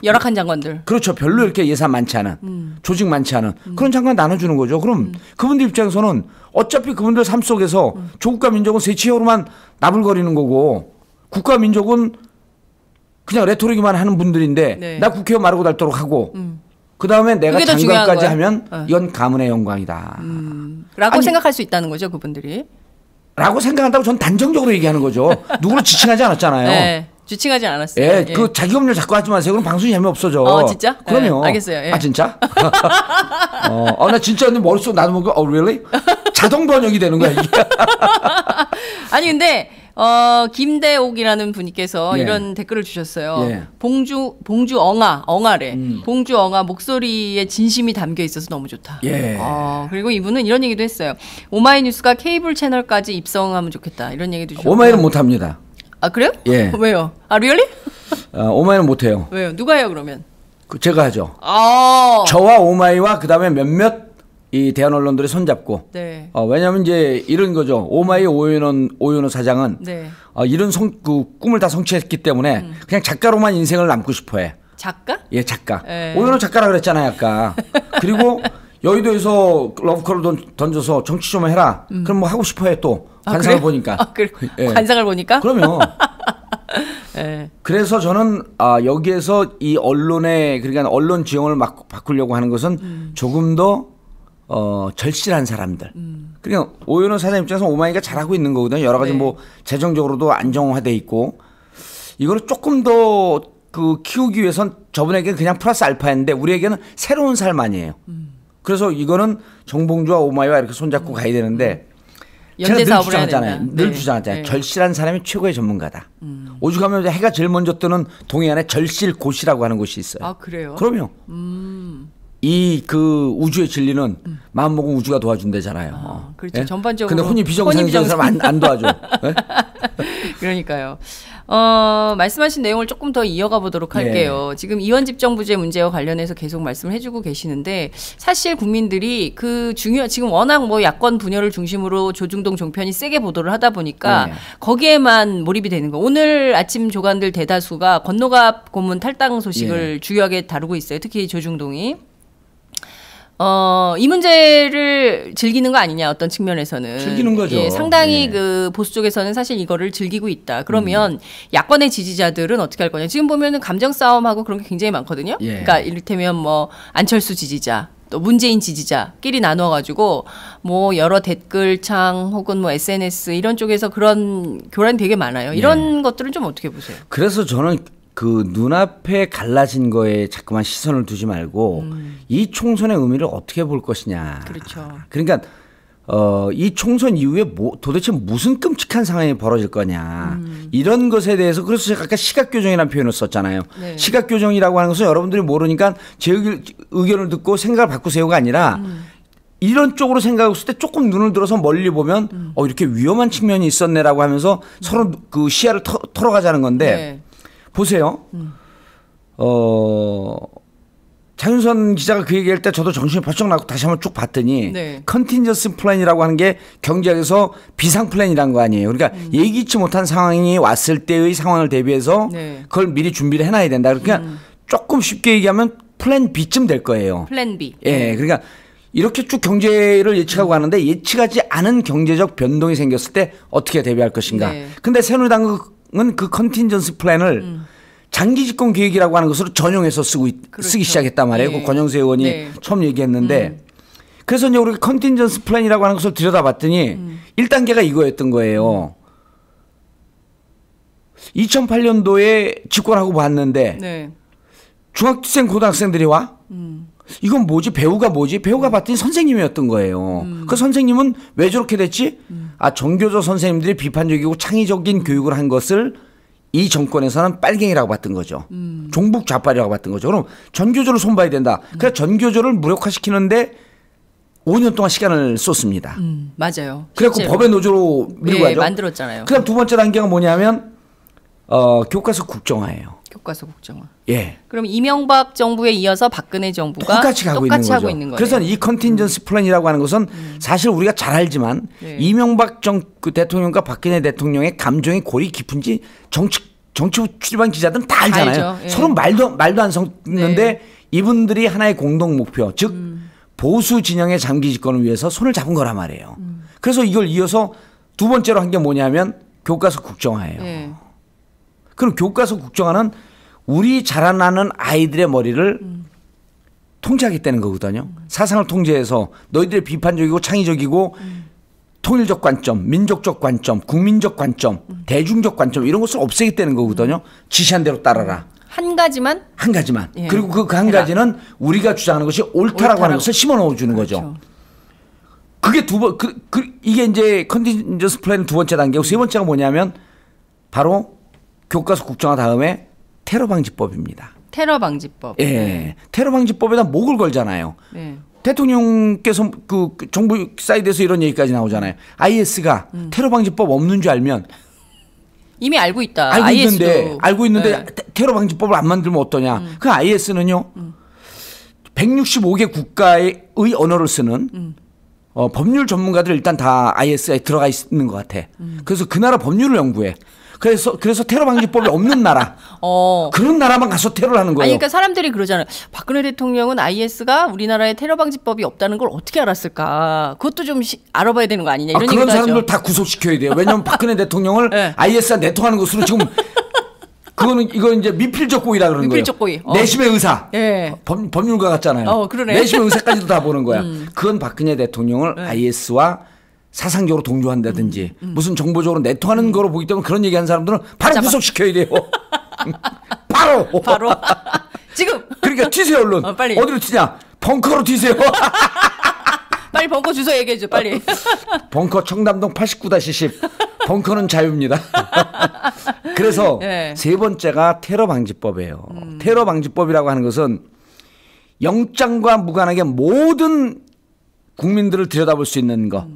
열악한 장관들. 그렇죠. 별로 이렇게 예산 많지 않은 조직 많지 않은 그런 장관 나눠주는 거죠. 그럼 그분들 입장에서는 어차피 그분들 삶 속에서 조국과 민족은 세치어로만 나불거리는 거고 국가 민족은 그냥 레토릭만 하는 분들인데 네. 나 국회의원 마르고 닳도록 하고 그 다음에 내가 그게 더 중요한 장관까지 거야. 하면 이건 가문의 영광이다. 라고 아니, 생각할 수 있다는 거죠, 그분들이. 라고 생각한다고 전 단정적으로 얘기하는 거죠. 누구를 지칭하지 않았잖아요. 네. 주칭하지 않았어요. 예, 그 자기 법률 자꾸 하지 마세요. 그럼 방송이 재미없어져. 진짜? 그럼요. 네, 알겠어요. 예. 아, 진짜? 나 진짜 근데 머릿속 나도 보고 really? 자동 번역이 되는 거야, 이게. 아니 근데 김대옥이라는 분께서 예. 이런 댓글을 주셨어요. 예. 봉주 엉아래. 봉주 엉아 목소리에 진심이 담겨 있어서 너무 좋다. 예. 그리고 이분은 이런 얘기도 했어요. 오마이뉴스가 케이블 채널까지 입성하면 좋겠다. 이런 얘기도 주셨고. 오마이는 못합니다. 아 그래요? 예. 왜요? 아 really? 오마이는 못해요. 왜요? 누가 해요 그러면? 제가 하죠. 아. 저와 오마이와 그 다음에 몇몇 이 대한 언론들이 손잡고. 네. 왜냐하면 이제 이런 거죠. 오마이 오연호 사장은 네. 이런 그 꿈을 다 성취했기 때문에 그냥 작가로만 인생을 남고 싶어해. 작가? 예, 작가. 예. 오연호 작가라 그랬잖아요, 아까. 그리고 여의도에서 러브콜을 던져서 정치 좀 해라. 그럼 뭐 하고 싶어해 또. 관상을 그래요? 보니까. 그래. 예. 관상을 보니까? 그럼요. 예. 그래서 저는 여기에서 이 언론의 그러니까 언론 지형을 막 바꾸려고 하는 것은 조금 더 절실한 사람들. 그러니까 오연호 사장 입장에서 오마이가 잘하고 있는 거거든요. 여러 가지 네. 뭐 재정적으로도 안정화돼 있고 이거를 조금 더 그 키우기 위해선 저분에게는 그냥 플러스 알파였는데 우리에게는 새로운 삶 아니에요. 그래서 이거는 정봉주와 오마이와 이렇게 손잡고 가야 되는데 제가 연대 늘 사업을 해야 주장하잖아요. 된다. 늘 네. 주장하잖아요. 네. 절실한 사람이 최고의 전문가다. 오죽하면 해가 제일 먼저 뜨는 동해안에 절실고시라고 하는 곳이 있어요. 아 그래요? 그럼요. 이 그 우주의 진리는 마음 먹은 우주가 도와준대잖아요. 그렇죠. 전반적으로. 근데 혼이 비정상인 사람 안 도와줘. 네? 그러니까요. 말씀하신 내용을 조금 더 이어가 보도록 할게요. 지금 이원 집정부제 문제와 관련해서 계속 말씀을 해주고 계시는데 사실 국민들이 지금 워낙 뭐 야권 분열을 중심으로 조중동 종편이 세게 보도를 하다 보니까 거기에만 몰입이 되는 거. 오늘 아침 조간들 대다수가 건노갑 고문 탈당 소식을 주요하게 다루고 있어요. 특히 조중동이. 이 문제를 즐기는 거 아니냐 어떤 측면에서는 즐기는 거죠. 예, 상당히 그 보수 쪽에서는 사실 이거를 즐기고 있다. 그러면 야권의 지지자들은 어떻게 할 거냐? 지금 보면은 감정 싸움하고 그런 게 굉장히 많거든요. 그러니까 이를테면 뭐 안철수 지지자 또 문재인 지지자끼리 나눠가지고 뭐 여러 댓글창 혹은 뭐 SNS 이런 쪽에서 그런 교란이 되게 많아요. 이런 것들은 좀 어떻게 보세요? 그래서 저는 그 눈앞에 갈라진 거에 자꾸만 시선을 두지 말고 이 총선의 의미를 어떻게 볼 것이냐. 그렇죠. 그러니까 이 총선 이후에 도대체 무슨 끔찍한 상황이 벌어질 거냐. 이런 것에 대해서 그래서 제가 아까 시각교정이라는 표현을 썼잖아요. 네. 시각교정이라고 하는 것은 여러분들이 모르니까 제 의견을 듣고 생각을 바꾸세요가 아니라 이런 쪽으로 생각했을 때 조금 눈을 들어서 멀리 보면 이렇게 위험한 측면이 있었네라고 하면서 서로 그 시야를 털어가자는 건데 네. 보세요. 장윤선 기자가 그 얘기할 때 저도 정신이 벌쩍 나고 다시 한번 쭉 봤더니 컨틴전스 플랜이라고 하는 게 경제학에서 비상 플랜이라는 거 아니에요. 그러니까 예기치 못한 상황이 왔을 때의 상황을 대비해서 그걸 미리 준비를 해놔야 된다. 그러니까 조금 쉽게 얘기하면 플랜 B쯤 될 거예요. 플랜 B. 예, 그러니까 이렇게 쭉 경제를 예측하고 가는데 예측하지 않은 경제적 변동이 생겼을 때 어떻게 대비할 것인가. 근데 새누리당은 그 컨틴전스 플랜을 장기 집권 계획이라고 하는 것으로 전용해서 쓰기 시작했단 말이에요. 그 권영세 의원이 처음 얘기했는데 그래서 이제 우리가 컨틴전스 플랜이라고 하는 것을 들여다봤더니 1단계가 이거였던 거예요. 2008년도에 집권하고 봤는데 중학생 고등학생들이 와? 이건 뭐지? 배우가 뭐지? 배우가 봤더니 선생님이었던 거예요. 그 선생님은 왜 저렇게 됐지? 정교조 선생님들이 비판적이고 창의적인 교육을 한 것을 이 정권에서는 빨갱이라고 봤던 거죠. 종북 좌빨이라고 봤던 거죠. 그럼 전교조를 손봐야 된다. 그래서 전교조를 무력화시키는데 5년 동안 시간을 쏟습니다. 맞아요. 그래갖고 실제로. 법의 노조로 밀고 가죠. 만들었잖아요. 그다음 두 번째 단계가 뭐냐면 교과서 국정화예요. 교과서 국정화. 예. 그럼 이명박 정부에 이어서 박근혜 정부가 똑같이 하고 있는 거죠. 그래서 이 컨틴전스 플랜이라고 하는 것은 사실 우리가 잘 알지만 네. 이명박 그 대통령과 박근혜 대통령의 감정이 골이 깊은지 정치부 출입한 기자들은 다 알잖아요. 알죠. 예. 서로 말도 안 섞는데 네. 이분들이 하나의 공동 목표, 즉 보수 진영의 장기 집권을 위해서 손을 잡은 거란 말이에요. 그래서 이걸 이어서 두 번째로 한 게 뭐냐면 교과서 국정화예요. 네. 그럼 교과서 국정화는 우리 자라나는 아이들의 머리를 통제하겠다는 거거든요. 사상을 통제해서 너희들의 비판적이고 창의적이고 통일적 관점, 민족적 관점, 국민적 관점, 대중적 관점 이런 것을 없애겠다는 거거든요. 지시한 대로 따라라. 한 가지만 한 가지만. 예. 그리고 그 한 가지는 우리가 주장하는 것이 옳다라고 하는 것을 심어 넣어 주는 거죠. 그렇죠. 그게 이게 이제 컨틴전스 플랜 두 번째 단계고 세 번째가 뭐냐면 바로 교과서 국정화 다음에 테러 방지법입니다. 테러 방지법. 예. 네. 테러 방지법에다 목을 걸잖아요. 네. 대통령께서 그 정부 사이드에서 이런 얘기까지 나오잖아요. IS가 테러 방지법 없는 줄 알면 이미 알고 있다. 알고 있는데 네. 테러 방지법을 안 만들면 어떠냐. 그 IS는요. 165개 국가의 언어를 쓰는 법률 전문가들 일단 다 IS에 들어가 있는 것 같아. 그래서 그 나라 법률을 연구해. 그래서 테러 방지법이 없는 나라. 그런 나라만 가서 테러를 하는 거예요. 아니, 그러니까 사람들이 그러잖아요. 박근혜 대통령은 IS가 우리나라에 테러 방지법이 없다는 걸 어떻게 알았을까? 그것도 좀 알아봐야 되는 거 아니냐 이런 그런 얘기도 사람들 하죠. 다 구속시켜야 돼요. 왜냐하면 박근혜 대통령을 네. IS와 네트워하는 것으로 지금 이거 이제 미필적 고의라 그러는 미필적 거예요. 고의. 내심의 의사. 예. 법률가 같잖아요. 그러네. 내심의 의사까지도 다 보는 거야. 그건 박근혜 대통령을 IS와 사상적으로 동조한다든지 무슨 정보적으로 네트워하는 거로 보기 때문에 그런 얘기하는 사람들은 바로 구속시켜야 돼요. 바로. 지금. 그러니까 튀세요 얼른. 빨리. 어디로 튀냐? 벙커로 튀세요. 빨리 벙커 주소 얘기해줘 빨리. 벙커 청담동 89-10. 벙커는 자유입니다. 그래서 네. 세 번째가 테러 방지법이에요. 테러 방지법이라고 하는 것은 영장과 무관하게 모든 국민들을 들여다볼 수 있는 거.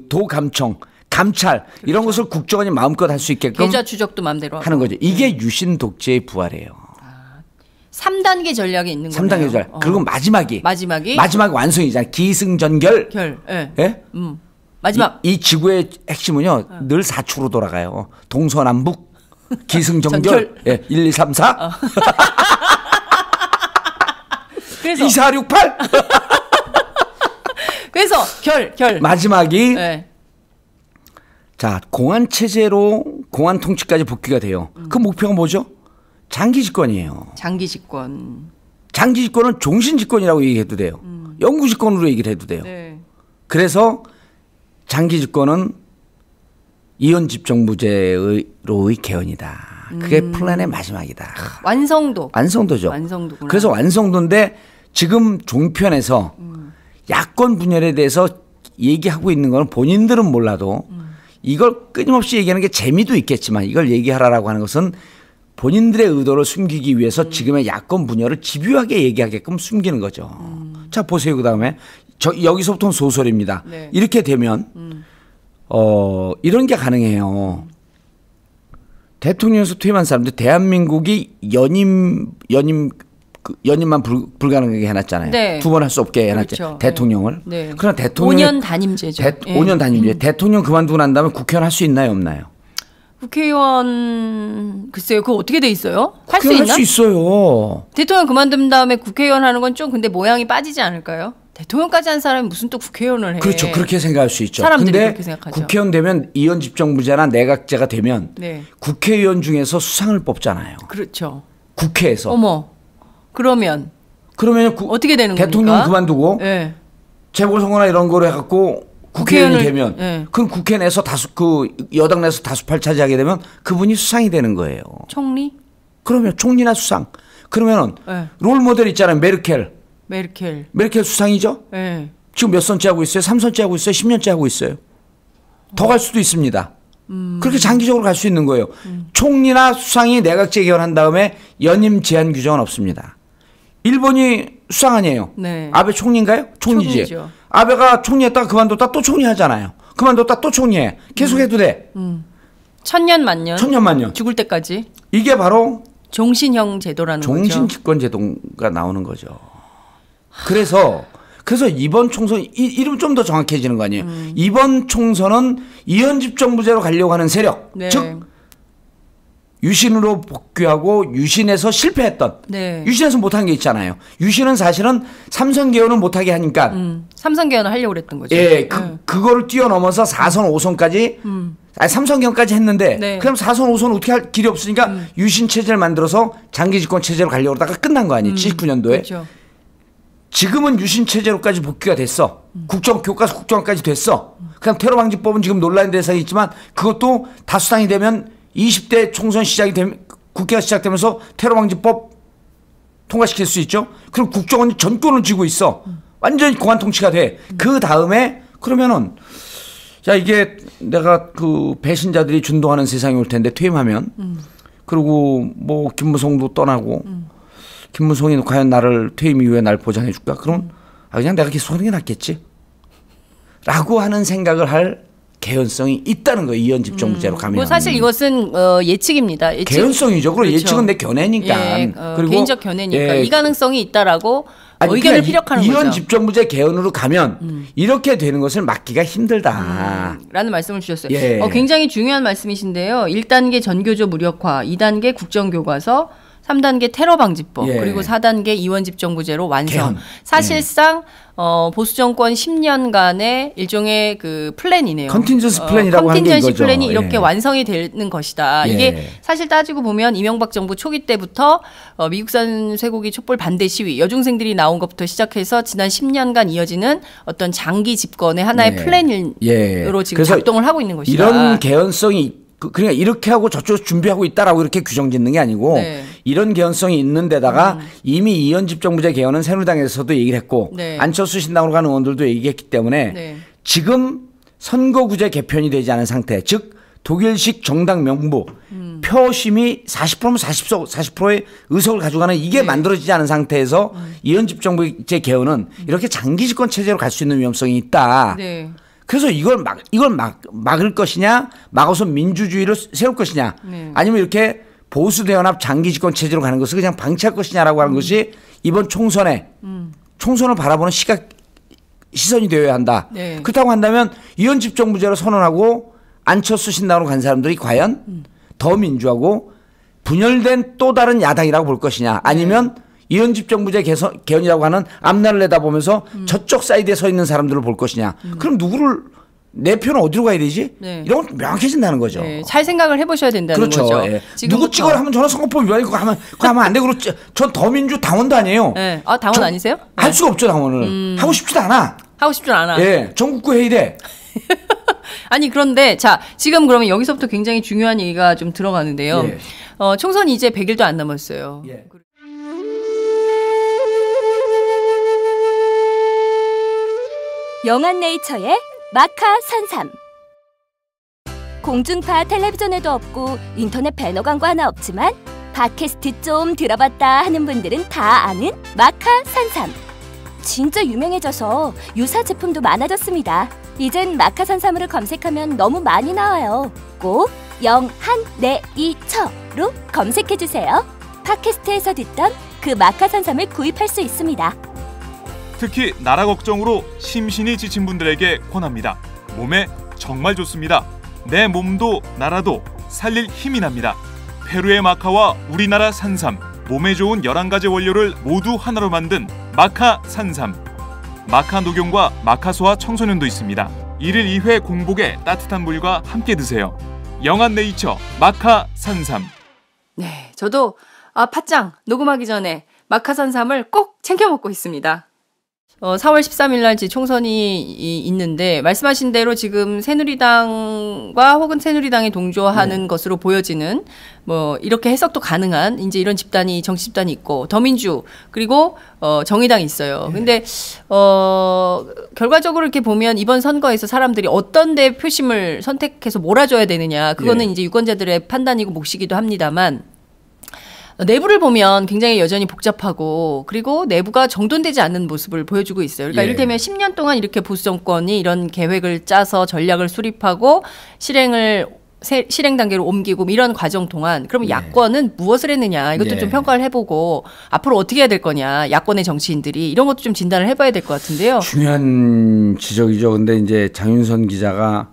도감청, 감찰 이런 것을 국정원이 마음껏 할 수 있게끔 계좌 추적도 마음대로 하는 거죠. 이게 유신 독재의 부활이에요. 3단계 전략이 있는 거예요. 3단계 전략. 그리고 마지막 완성이잖아요. 기승전결. 예. 예? 마지막. 이 지구의 핵심은요. 늘 4축으로 돌아가요. 동서남북, 기승전결. 예, 1, 2, 3, 4. 그래서 2, 4, 6, 8. 그래서 결. 마지막이 네. 자, 공안 체제로 공안 통치까지 복귀가 돼요. 그 목표가 뭐죠? 장기 집권이에요. 장기 집권. 장기 집권은 종신 집권이라고 얘기해도 돼요. 영구 집권으로 얘기를 해도 돼요. 네. 그래서 장기 집권은 이원 집정부제로의 개헌이다. 그게 플랜의 마지막이다. 완성도죠. 완성도구나. 그래서 완성도인데 지금 종편에서 야권 분열에 대해서 얘기하고 있는 건 본인들은 몰라도 이걸 끊임없이 얘기하는 게 재미도 있겠지만 이걸 얘기하라라고 하는 것은 본인들의 의도를 숨기기 위해서 지금의 야권 분열을 집요하게 얘기하게끔 숨기는 거죠. 자 보세요. 그다음에 여기서부터는 소설입니다. 네. 이렇게 되면 이런 게 가능해요. 대통령에서 퇴임한 사람들 대한민국이 연임만 불가능하게 해놨잖아요. 네. 두 번 할 수 없게 해놨죠. 그렇죠. 대통령을. 네. 그러나 대통령 5년 단임제죠. 5년 단임제. 대통령 그만두고 난 다음에 국회의원 할 수 있나요, 없나요? 국회의원 글쎄요. 그거 어떻게 돼 있어요? 할 수 국회의원 있나? 할 수 있어요. 대통령 그만둔 다음에 국회의원 하는 건 좀 근데 모양이 빠지지 않을까요? 대통령까지 한 사람이 무슨 또 국회의원을 해. 그렇죠. 그렇게 생각할 수 있죠. 사람들이 근데 그렇게 생각하죠. 국회의원 되면 이원 집정부제나 내각제가 되면 네. 국회의원 중에서 수상을 뽑잖아요. 그렇죠. 국회에서. 어머. 그러면 어떻게 되는 겁니까? 대통령 그만두고 네. 재보선거나 이런 거로 해갖고 국회의원이 되면 네. 그럼 국회 내에서 여당 내에서 다수파를 차지하게 되면 그분이 수상이 되는 거예요. 총리? 그러면 총리나 수상. 그러면은 네. 롤 모델 있잖아요. 메르켈 수상이죠. 네. 지금 몇 선째 하고 있어요? 3선째 하고 있어요? 10년째 하고 있어요? 더 갈 수도 있습니다. 그렇게 장기적으로 갈 수 있는 거예요. 총리나 수상이 내각제 개헌한 다음에 연임 제한 규정은 없습니다. 일본이 수상 아니에요. 네. 아베 총리인가요? 총리지. 총리죠. 아베가 총리했다가 그만뒀다 또 총리하잖아요. 그만뒀다 또 총리해. 계속해도 돼. 천년 만년. 천년 만년. 죽을 때까지. 이게 바로 종신형 제도라는 거죠. 종신집권 제도가 나오는 거죠. 그래서 이번 총선 이름 좀 더 정확해지는 거 아니에요. 이번 총선은 이원집정부제로 가려고 하는 세력, 네. 즉 유신으로 복귀하고 유신에서 실패했던, 네. 유신에서 못한 게 있잖아요. 유신은 사실은 삼선 개헌을 못하게 하니까 삼선 개헌을 하려고 그랬던 거죠. 예, 그거를 뛰어넘어서 4선 5선까지 아니 3선 개헌까지 했는데 네. 그럼 4선 5선 어떻게 할 길이 없으니까 유신 체제를 만들어서 장기 집권 체제로 가려고 하다가 끝난 거 아니에요. 79년도에. 그렇죠. 지금은 유신 체제로까지 복귀가 됐어. 교과서 국정화까지 됐어. 그냥 테러 방지법은 지금 논란의 대상이 있지만 그것도 다수당이 되면 20대 총선 시작이 되면 국회가 시작되면서 테러 방지법 통과시킬 수 있죠. 그럼 국정원이 전권을 쥐고 있어. 완전히 공안 통치가 돼. 그 다음에 그러면은 자 이게 내가 그 배신자들이 준동하는 세상이 올 텐데 퇴임하면 그리고 뭐 김무성도 떠나고 김무성이 과연 나를 퇴임 이후에 날 보장해 줄까? 그럼 그냥 내가 계속 하는 게 낫겠지. 라고 하는 생각을 할 개연성이 있다는 거예요. 이원집정부제로 가면. 뭐 사실 이것은 예측입니다. 개연성이죠. 그리고 그렇죠. 예측은 내 견해니까. 예, 그리고 개인적 견해니까 예, 이 가능성이 있다라고 아니, 의견을 피력하는 거죠. 이원집정부제 개헌으로 가면 이렇게 되는 것을 막기가 힘들다. 라는 말씀을 주셨어요. 예. 굉장히 중요한 말씀이신데요. 1단계 전교조 무력화, 2단계 국정교과서, 3단계 테러방지법, 예. 그리고 4단계 이원집정부제로 완성. 개헌. 사실상 보수 정권 10년간의 일종의 그 플랜이네요. 컨틴전시 플랜이라고 하는 게 컨틴전시 이거죠. 플랜이 이렇게 예. 완성이 되는 것이다. 예. 이게 사실 따지고 보면 이명박 정부 초기 때부터 미국산 쇠고기 촛불 반대 시위, 여중생들이 나온 것부터 시작해서 지난 10년간 이어지는 어떤 장기 집권의 하나의 예. 플랜으로 예. 지금 그래서 작동을 하고 있는 것이다. 이런 개연성이 그러니까 이렇게 하고 저쪽 준비하고 있다라고 이렇게 규정 짓는 게 아니고 네. 이런 개연성이 있는 데다가 이미 이원집정부제 개헌은 새누리당에서도 얘기를 했고 네. 안철수 신당으로 가는 의원들도 얘기했기 때문에 네. 지금 선거구제 개편이 되지 않은 상태 즉 독일식 정당 명부 표심이 40%면 40%의 의석을 가져가는 이게 만들어지지 않은 상태에서 이원집정부제 개헌은 이렇게 장기 집권 체제로 갈 수 있는 위험성이 있다. 네. 그래서 이걸 막을 것이냐, 막아서 민주주의를 세울 것이냐, 네. 아니면 이렇게 보수 대연합 장기 집권 체제로 가는 것을 그냥 방치할 것이냐라고 하는 것이 이번 총선에 총선을 바라보는 시선이 되어야 한다. 네. 그렇다고 한다면 이원집정부제로 선언하고 안철수 신당으로 간 사람들이 과연 더 민주하고 분열된 또 다른 야당이라고 볼 것이냐, 아니면 이원집정부제 개헌이라고 하는 앞날을 내다보면서 저쪽 사이드에 서 있는 사람들을 볼 것이냐. 그럼 누구를 내 표는 어디로 가야 되지? 네. 이런 건 명확해진다는 거죠. 네, 잘 생각을 해보셔야 된다는 그렇죠. 거죠. 예. 지금부터- 누구 찍어라 하면 저는 선거법 위반이고 그거 하면 안 되고 전 더민주 당원도 아니에요. 네. 아, 당원 아니세요? 할 수가 없죠 당원을. 하고 싶지도 않아. 하고 싶진 않아. 예, 전국구 회의돼. 아니 그런데 자 지금 그러면 여기서부터 굉장히 중요한 얘기가 좀 들어가는데요. 예. 총선이 이제 100일도 안 남았어요. 예. 영한네이처의 마카 산삼. 공중파 텔레비전에도 없고 인터넷 배너 광고 하나 없지만 팟캐스트 좀 들어봤다 하는 분들은 다 아는 마카 산삼. 진짜 유명해져서 유사 제품도 많아졌습니다. 이젠 마카 산삼으로 검색하면 너무 많이 나와요. 꼭 영한네이처로 검색해주세요. 팟캐스트에서 듣던 그 마카 산삼을 구입할 수 있습니다. 특히 나라 걱정으로 심신이 지친 분들에게 권합니다. 몸에 정말 좋습니다. 내 몸도 나라도 살릴 힘이 납니다. 페루의 마카와 우리나라 산삼, 몸에 좋은 11가지 원료를 모두 하나로 만든 마카 산삼. 마카 녹용과 마카소와 청소년도 있습니다. 1일 2회 공복에 따뜻한 물과 함께 드세요. 영한네이처 마카 산삼. 네, 저도 팟짱 녹음하기 전에 마카 산삼을 꼭 챙겨 먹고 있습니다. 4월 13일 날 총선이 있는데 말씀하신 대로 지금 새누리당과 혹은 새누리당에 동조하는 것으로 보여지는 뭐 이렇게 해석도 가능한 이제 이런 집단이 정치 집단이 있고 더민주 그리고 정의당이 있어요. 근데 결과적으로 이렇게 보면 이번 선거에서 사람들이 어떤 데 표심을 선택해서 몰아줘야 되느냐 그거는 이제 유권자들의 판단이고 몫이기도 합니다만 내부를 보면 굉장히 여전히 복잡하고 그리고 내부가 정돈되지 않는 모습을 보여주고 있어요. 그러니까 이를테면 10년 동안 이렇게 보수 정권이 이런 계획을 짜서 전략을 수립하고 실행 단계로 옮기고 이런 과정 동안 그러면 야권은 무엇을 했느냐 이것도 좀 평가를 해보고 앞으로 어떻게 해야 될 거냐 야권의 정치인들이 이런 것도 좀 진단을 해봐야 될 것 같은데요. 중요한 지적이죠. 근데 이제 장윤선 기자가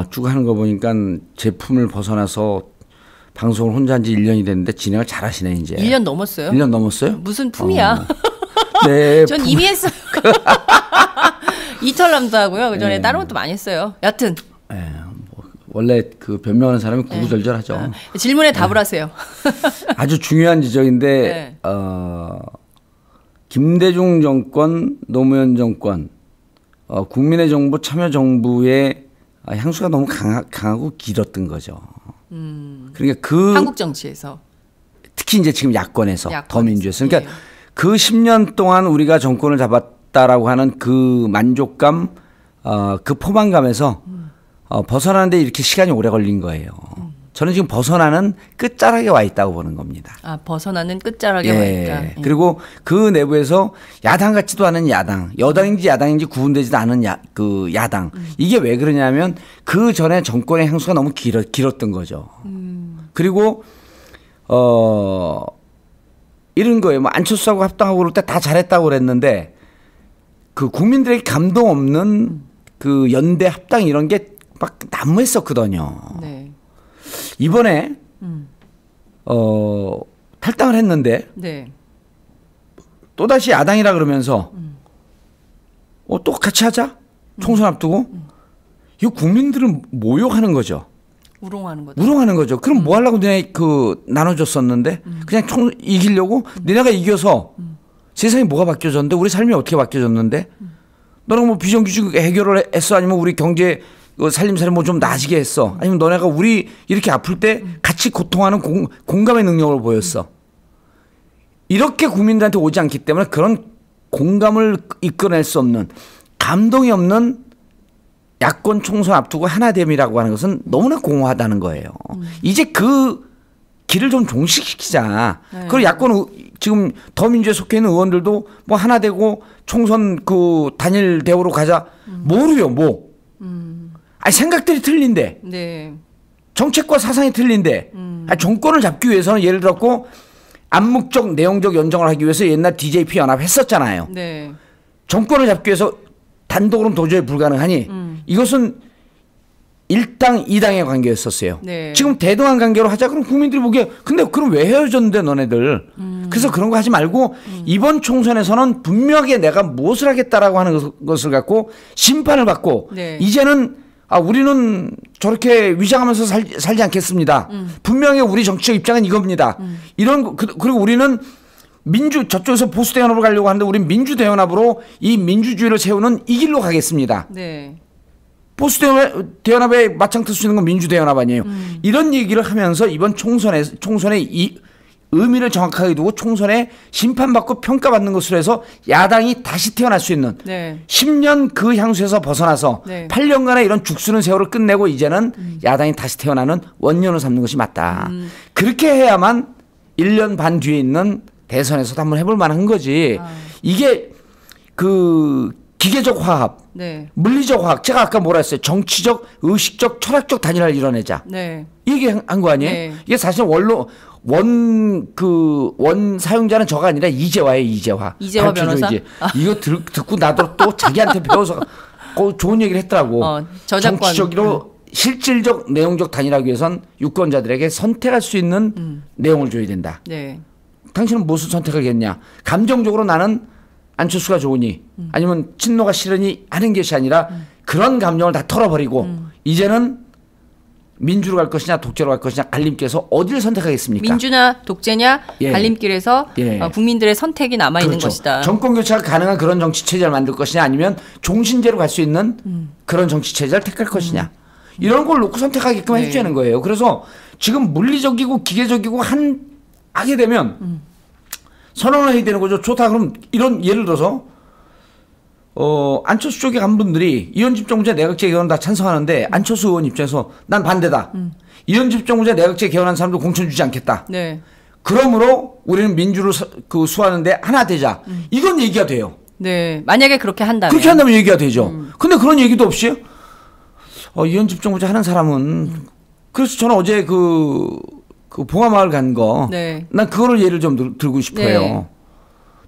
쭉 하는 거 보니까 제품을 벗어나서 방송을 혼자 한 지 1년이 됐는데 진행을 잘 하시네 이제. 1년 넘었어요. 1년 넘었어요? 무슨 품이야. 네. 전 이미 했어요. 이털남도 하고요. 그전에 다른 것도 많이 했어요. 여튼. 네, 뭐 원래 그 변명하는 사람이 구구절절하죠. 질문에 답을 하세요. 아주 중요한 지적인데 김대중 정권, 노무현 정권, 국민의 정부, 참여 정부의 향수가 너무 강하고 길었던 거죠. 그러니까 한국 정치에서 특히 이제 지금 야권에서 더민주에서 그러니까 그 10년 동안 우리가 정권을 잡았다라고 하는 그 만족감, 그 포만감에서 벗어나는데 이렇게 시간이 오래 걸린 거예요. 저는 지금 벗어나는 끝자락에 와 있다고 보는 겁니다. 벗어나는 끝자락에 와 있다. 그리고 그 내부에서 야당 같지도 않은 야당, 여당인지 야당인지 구분되지도 않은 야당. 이게 왜 그러냐면 그 전에 정권의 향수가 너무 길었던 거죠. 그리고 이런 거예요. 뭐 안철수하고 합당하고 그럴 때 다 잘했다고 그랬는데 그 국민들에게 감동 없는 그 연대 합당 이런 게 막 난무했었거든요. 네. 이번에 탈당을 했는데 또다시 야당이라 그러면서 또 같이 하자 총선 앞두고 이거 국민들은 모욕하는 거죠. 우롱하는 거죠. 그럼 뭐 하려고 너네 나눠줬었는데 그냥 이기려고 너네가 이겨서 세상이 뭐가 바뀌어졌는데 우리 삶이 어떻게 바뀌어졌는데 너는 뭐 비정규직 해결을 했어 아니면 우리 경제 살림살이 뭐 좀 나아지게 했어. 아니면 너네가 우리 이렇게 아플 때 같이 고통하는 공감의 능력을 보였어. 이렇게 국민들한테 오지 않기 때문에 그런 공감을 이끌어낼 수 없는 감동이 없는 야권 총선 앞두고 하나됨이라고 하는 것은 너무나 공허하다는 거예요. 이제 그 길을 좀 종식시키자. 그리고 야권 지금 더민주에 속해 있는 의원들도 뭐 하나 되고 총선 단일 대우로 가자. 뭐로요 뭐. 생각들이 틀린데 정책과 사상이 틀린데 정권을 잡기 위해서는 예를 들었고 암묵적 내용적 연정을 하기 위해서 옛날 DJP 연합 했었잖아요. 정권을 잡기 위해서 단독으로는 도저히 불가능하니 이것은 1당 2당의 관계였었어요. 지금 대등한 관계로 하자. 그럼 국민들이 보기에 근데 그럼 왜 헤어졌는데 너네들. 그래서 그런 거 하지 말고 이번 총선에서는 분명하게 내가 무엇을 하겠다라고 하는 것을 갖고 심판을 받고 이제는 우리는 저렇게 위장하면서 살지 않겠습니다. 분명히 우리 정치적 입장은 이겁니다. 그리고 우리는 저쪽에서 보수 대연합으로 가려고 하는데 우리는 민주 대연합으로 이 민주주의를 세우는 이 길로 가겠습니다. 보수 대연합에 맞짱 틀 수 있는 건 민주 대연합 아니에요. 이런 얘기를 하면서 이번 총선에 이 의미를 정확하게 두고 총선에 심판받고 평가받는 것으로 해서 야당이 다시 태어날 수 있는 10년 그 향수에서 벗어나서 8년간의 이런 죽쓰는 세월을 끝내고 이제는 야당이 다시 태어나는 원년을 삼는 것이 맞다. 그렇게 해야만 1년 반 뒤에 있는 대선에서도 한번 해볼 만한 거지. 이게 기계적 화합, 물리적 화합, 제가 아까 뭐라 했어요? 정치적, 의식적, 철학적 단일화를 이뤄내자. 얘기한 거 아니에요? 이게 사실 원 사용자는 저가 아니라 이재화예요, 이재화. 이재화 변호사? 이거 듣고 나도 또 자기한테 배워서 좋은 얘기를 했더라고. 정치적으로 실질적, 내용적 단일화하기 위해선 유권자들에게 선택할 수 있는 내용을 줘야 된다. 당신은 무엇을 선택하겠냐? 감정적으로 나는 안철수가 좋으니 아니면 친노가 싫으니 하는 것이 아니라 그런 감정을 다 털어버리고 이제는 민주로 갈 것이냐 독재로 갈 것이냐 갈림길에서 어디를 선택하겠습니까? 민주나 독재냐 예. 갈림길에서 예. 국민들의 선택이 남아있는 그렇죠. 것이다. 정권 교체가 가능한 그런 정치 체제를 만들 것이냐 아니면 종신제로 갈 수 있는 그런 정치 체제를 택할 것이냐 이런 걸 놓고 선택하게끔 네. 해주자는 거예요. 그래서 지금 물리적이고 기계적이고 하게 되면 선언을 해야 되는 거죠. 좋다 그럼 이런 예를 들어서 안철수 쪽에 간 분들이 이현집 정부제 내각제 개헌 다 찬성하는데 안철수 의원 입장에서 난 반대다. 이현집 정부제 내각제 개헌한 사람도 공천 주지 않겠다. 네. 그러므로 우리는 민주를 수하는데 하나 되자. 이건 얘기가 돼요. 네. 만약에 그렇게 한다면. 그렇게 한다면 얘기가 되죠. 근데 그런 얘기도 없이 이현집 정부제 하는 사람은 그래서 저는 어제 그 봉화마을 간 거 네. 난 그거를 예를 좀 들고 싶어요. 네.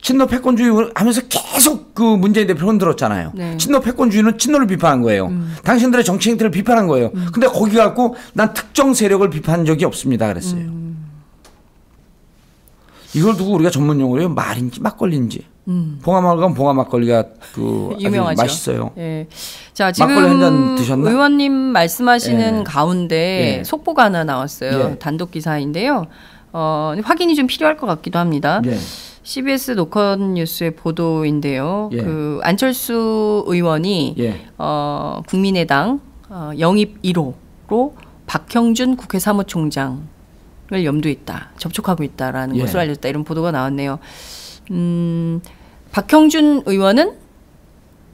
친노 패권주의 하면서 계속 그 문재인 대표 흔들었잖아요. 네. 친노 패권주의는 친노를 비판한 거예요. 당신들의 정치 행태를 비판한 거예요. 근데 거기 갖고 난 특정 세력을 비판한 적이 없습니다. 그랬어요. 이걸 두고 우리가 전문 용어로 해요. 말인지 막걸리인지. 봉화마을 가면 봉화 막걸리가 유명하죠. 아주 맛있어요. 예. 자, 지금 막걸리 한 잔 드셨나? 의원님 말씀하시는 예. 가운데 예. 속보가 하나 나왔어요. 예. 단독 기사인데요. 확인이 좀 필요할 것 같기도 합니다. 예. CBS 노컷 뉴스의 보도인데요. 예. 그 안철수 의원이 예. 국민의당 영입 1호로 박형준 국회 사무총장을 염두에 있다, 접촉하고 있다라는 예. 것으로 알려졌다, 이런 보도가 나왔네요. 박형준 의원은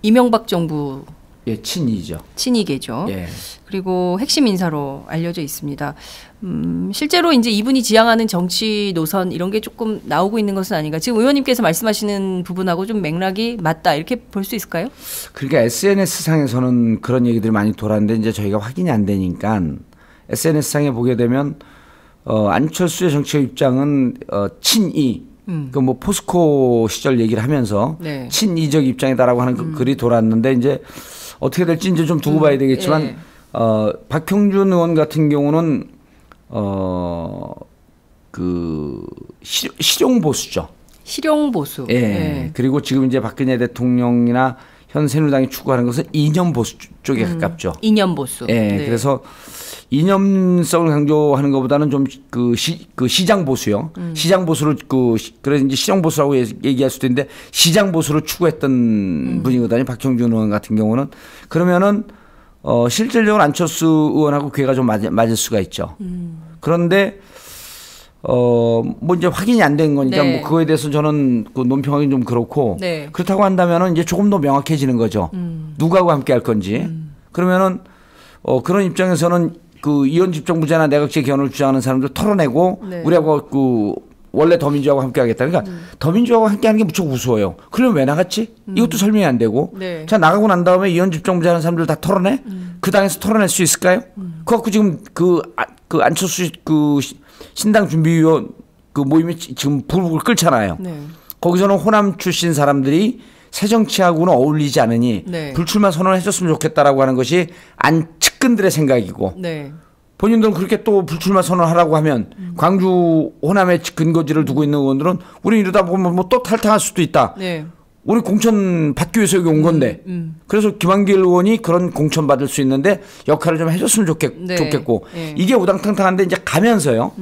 이명박 정부 예, 친이죠. 친이계죠. 예. 그리고 핵심 인사로 알려져 있습니다. 실제로 이제 이분이 지향하는 정치 노선 이런 게 조금 나오고 있는 것은 아닌가. 지금 의원님께서 말씀하시는 부분하고 좀 맥락이 맞다, 이렇게 볼 수 있을까요? 그러니까 SNS 상에서는 그런 얘기들이 많이 돌았는데 이제 저희가 확인이 안 되니까 SNS 상에 보게 되면 안철수의 정치적 입장은 친이. 그 뭐 포스코 시절 얘기를 하면서 네. 친이적 입장이다라고 하는 글이 돌았는데 이제 어떻게 될지 이제 좀 두고 봐야 되겠지만 예. 박형준 의원 같은 경우는 그 실용 보수죠. 실용 보수. 예. 예. 그리고 지금 이제 박근혜 대통령이나 현 새누리당이 추구하는 것은 이념 보수 쪽에 가깝죠. 이념 보수. 예. 네. 그래서 이념성을 강조하는 것보다는 좀 그 시장 보수요. 시장 보수를 그래서 이제 시장 보수라고 얘기할 수도 있는데 시장 보수를 추구했던 분이거든요. 박형준 의원 같은 경우는 그러면은 실질적으로 안철수 의원하고 궤가 좀 맞을 수가 있죠. 그런데 뭐 이제 확인이 안 된 거니까 네. 뭐 그거에 대해서 저는 그 논평하기 좀 그렇고 네. 그렇다고 한다면은 이제 조금 더 명확해지는 거죠. 누구하고 함께 할 건지. 그러면은 그런 입장에서는 그 이현집 정부제나 내각제 개헌을 주장하는 사람들 털어내고 네. 우리하고 그 원래 더민주하고 함께 하겠다. 그러니까 더민주하고 함께 하는 게 무척 우스워요. 그러면 왜 나갔지? 이것도 설명이 안 되고. 네. 자, 나가고 난 다음에 이현집 정부제 하는 사람들 다 털어내? 그 당에서 털어낼 수 있을까요? 그거 갖고 지금 그 안철수 신당 준비위원 그 모임이 지금 불을 끓잖아요. 네. 거기서는 호남 출신 사람들이 새정치하고는 어울리지 않으니 네. 불출마 선언을 해줬으면 좋겠다라고 하는 것이 측근들의 생각이고 네. 본인들은 그렇게 또 불출마 선언하라고 하면 광주 호남의 근거지를 두고 있는 의원들은 우리 이러다 보면 뭐 또 탈당할 수도 있다. 네. 우리 공천 받기 위해서 여기 온 건데 그래서 김한길 의원이 그런 공천 받을 수 있는데 역할을 좀 해줬으면 네. 좋겠고 네. 이게 우당탕탕한데 이제 가면서요.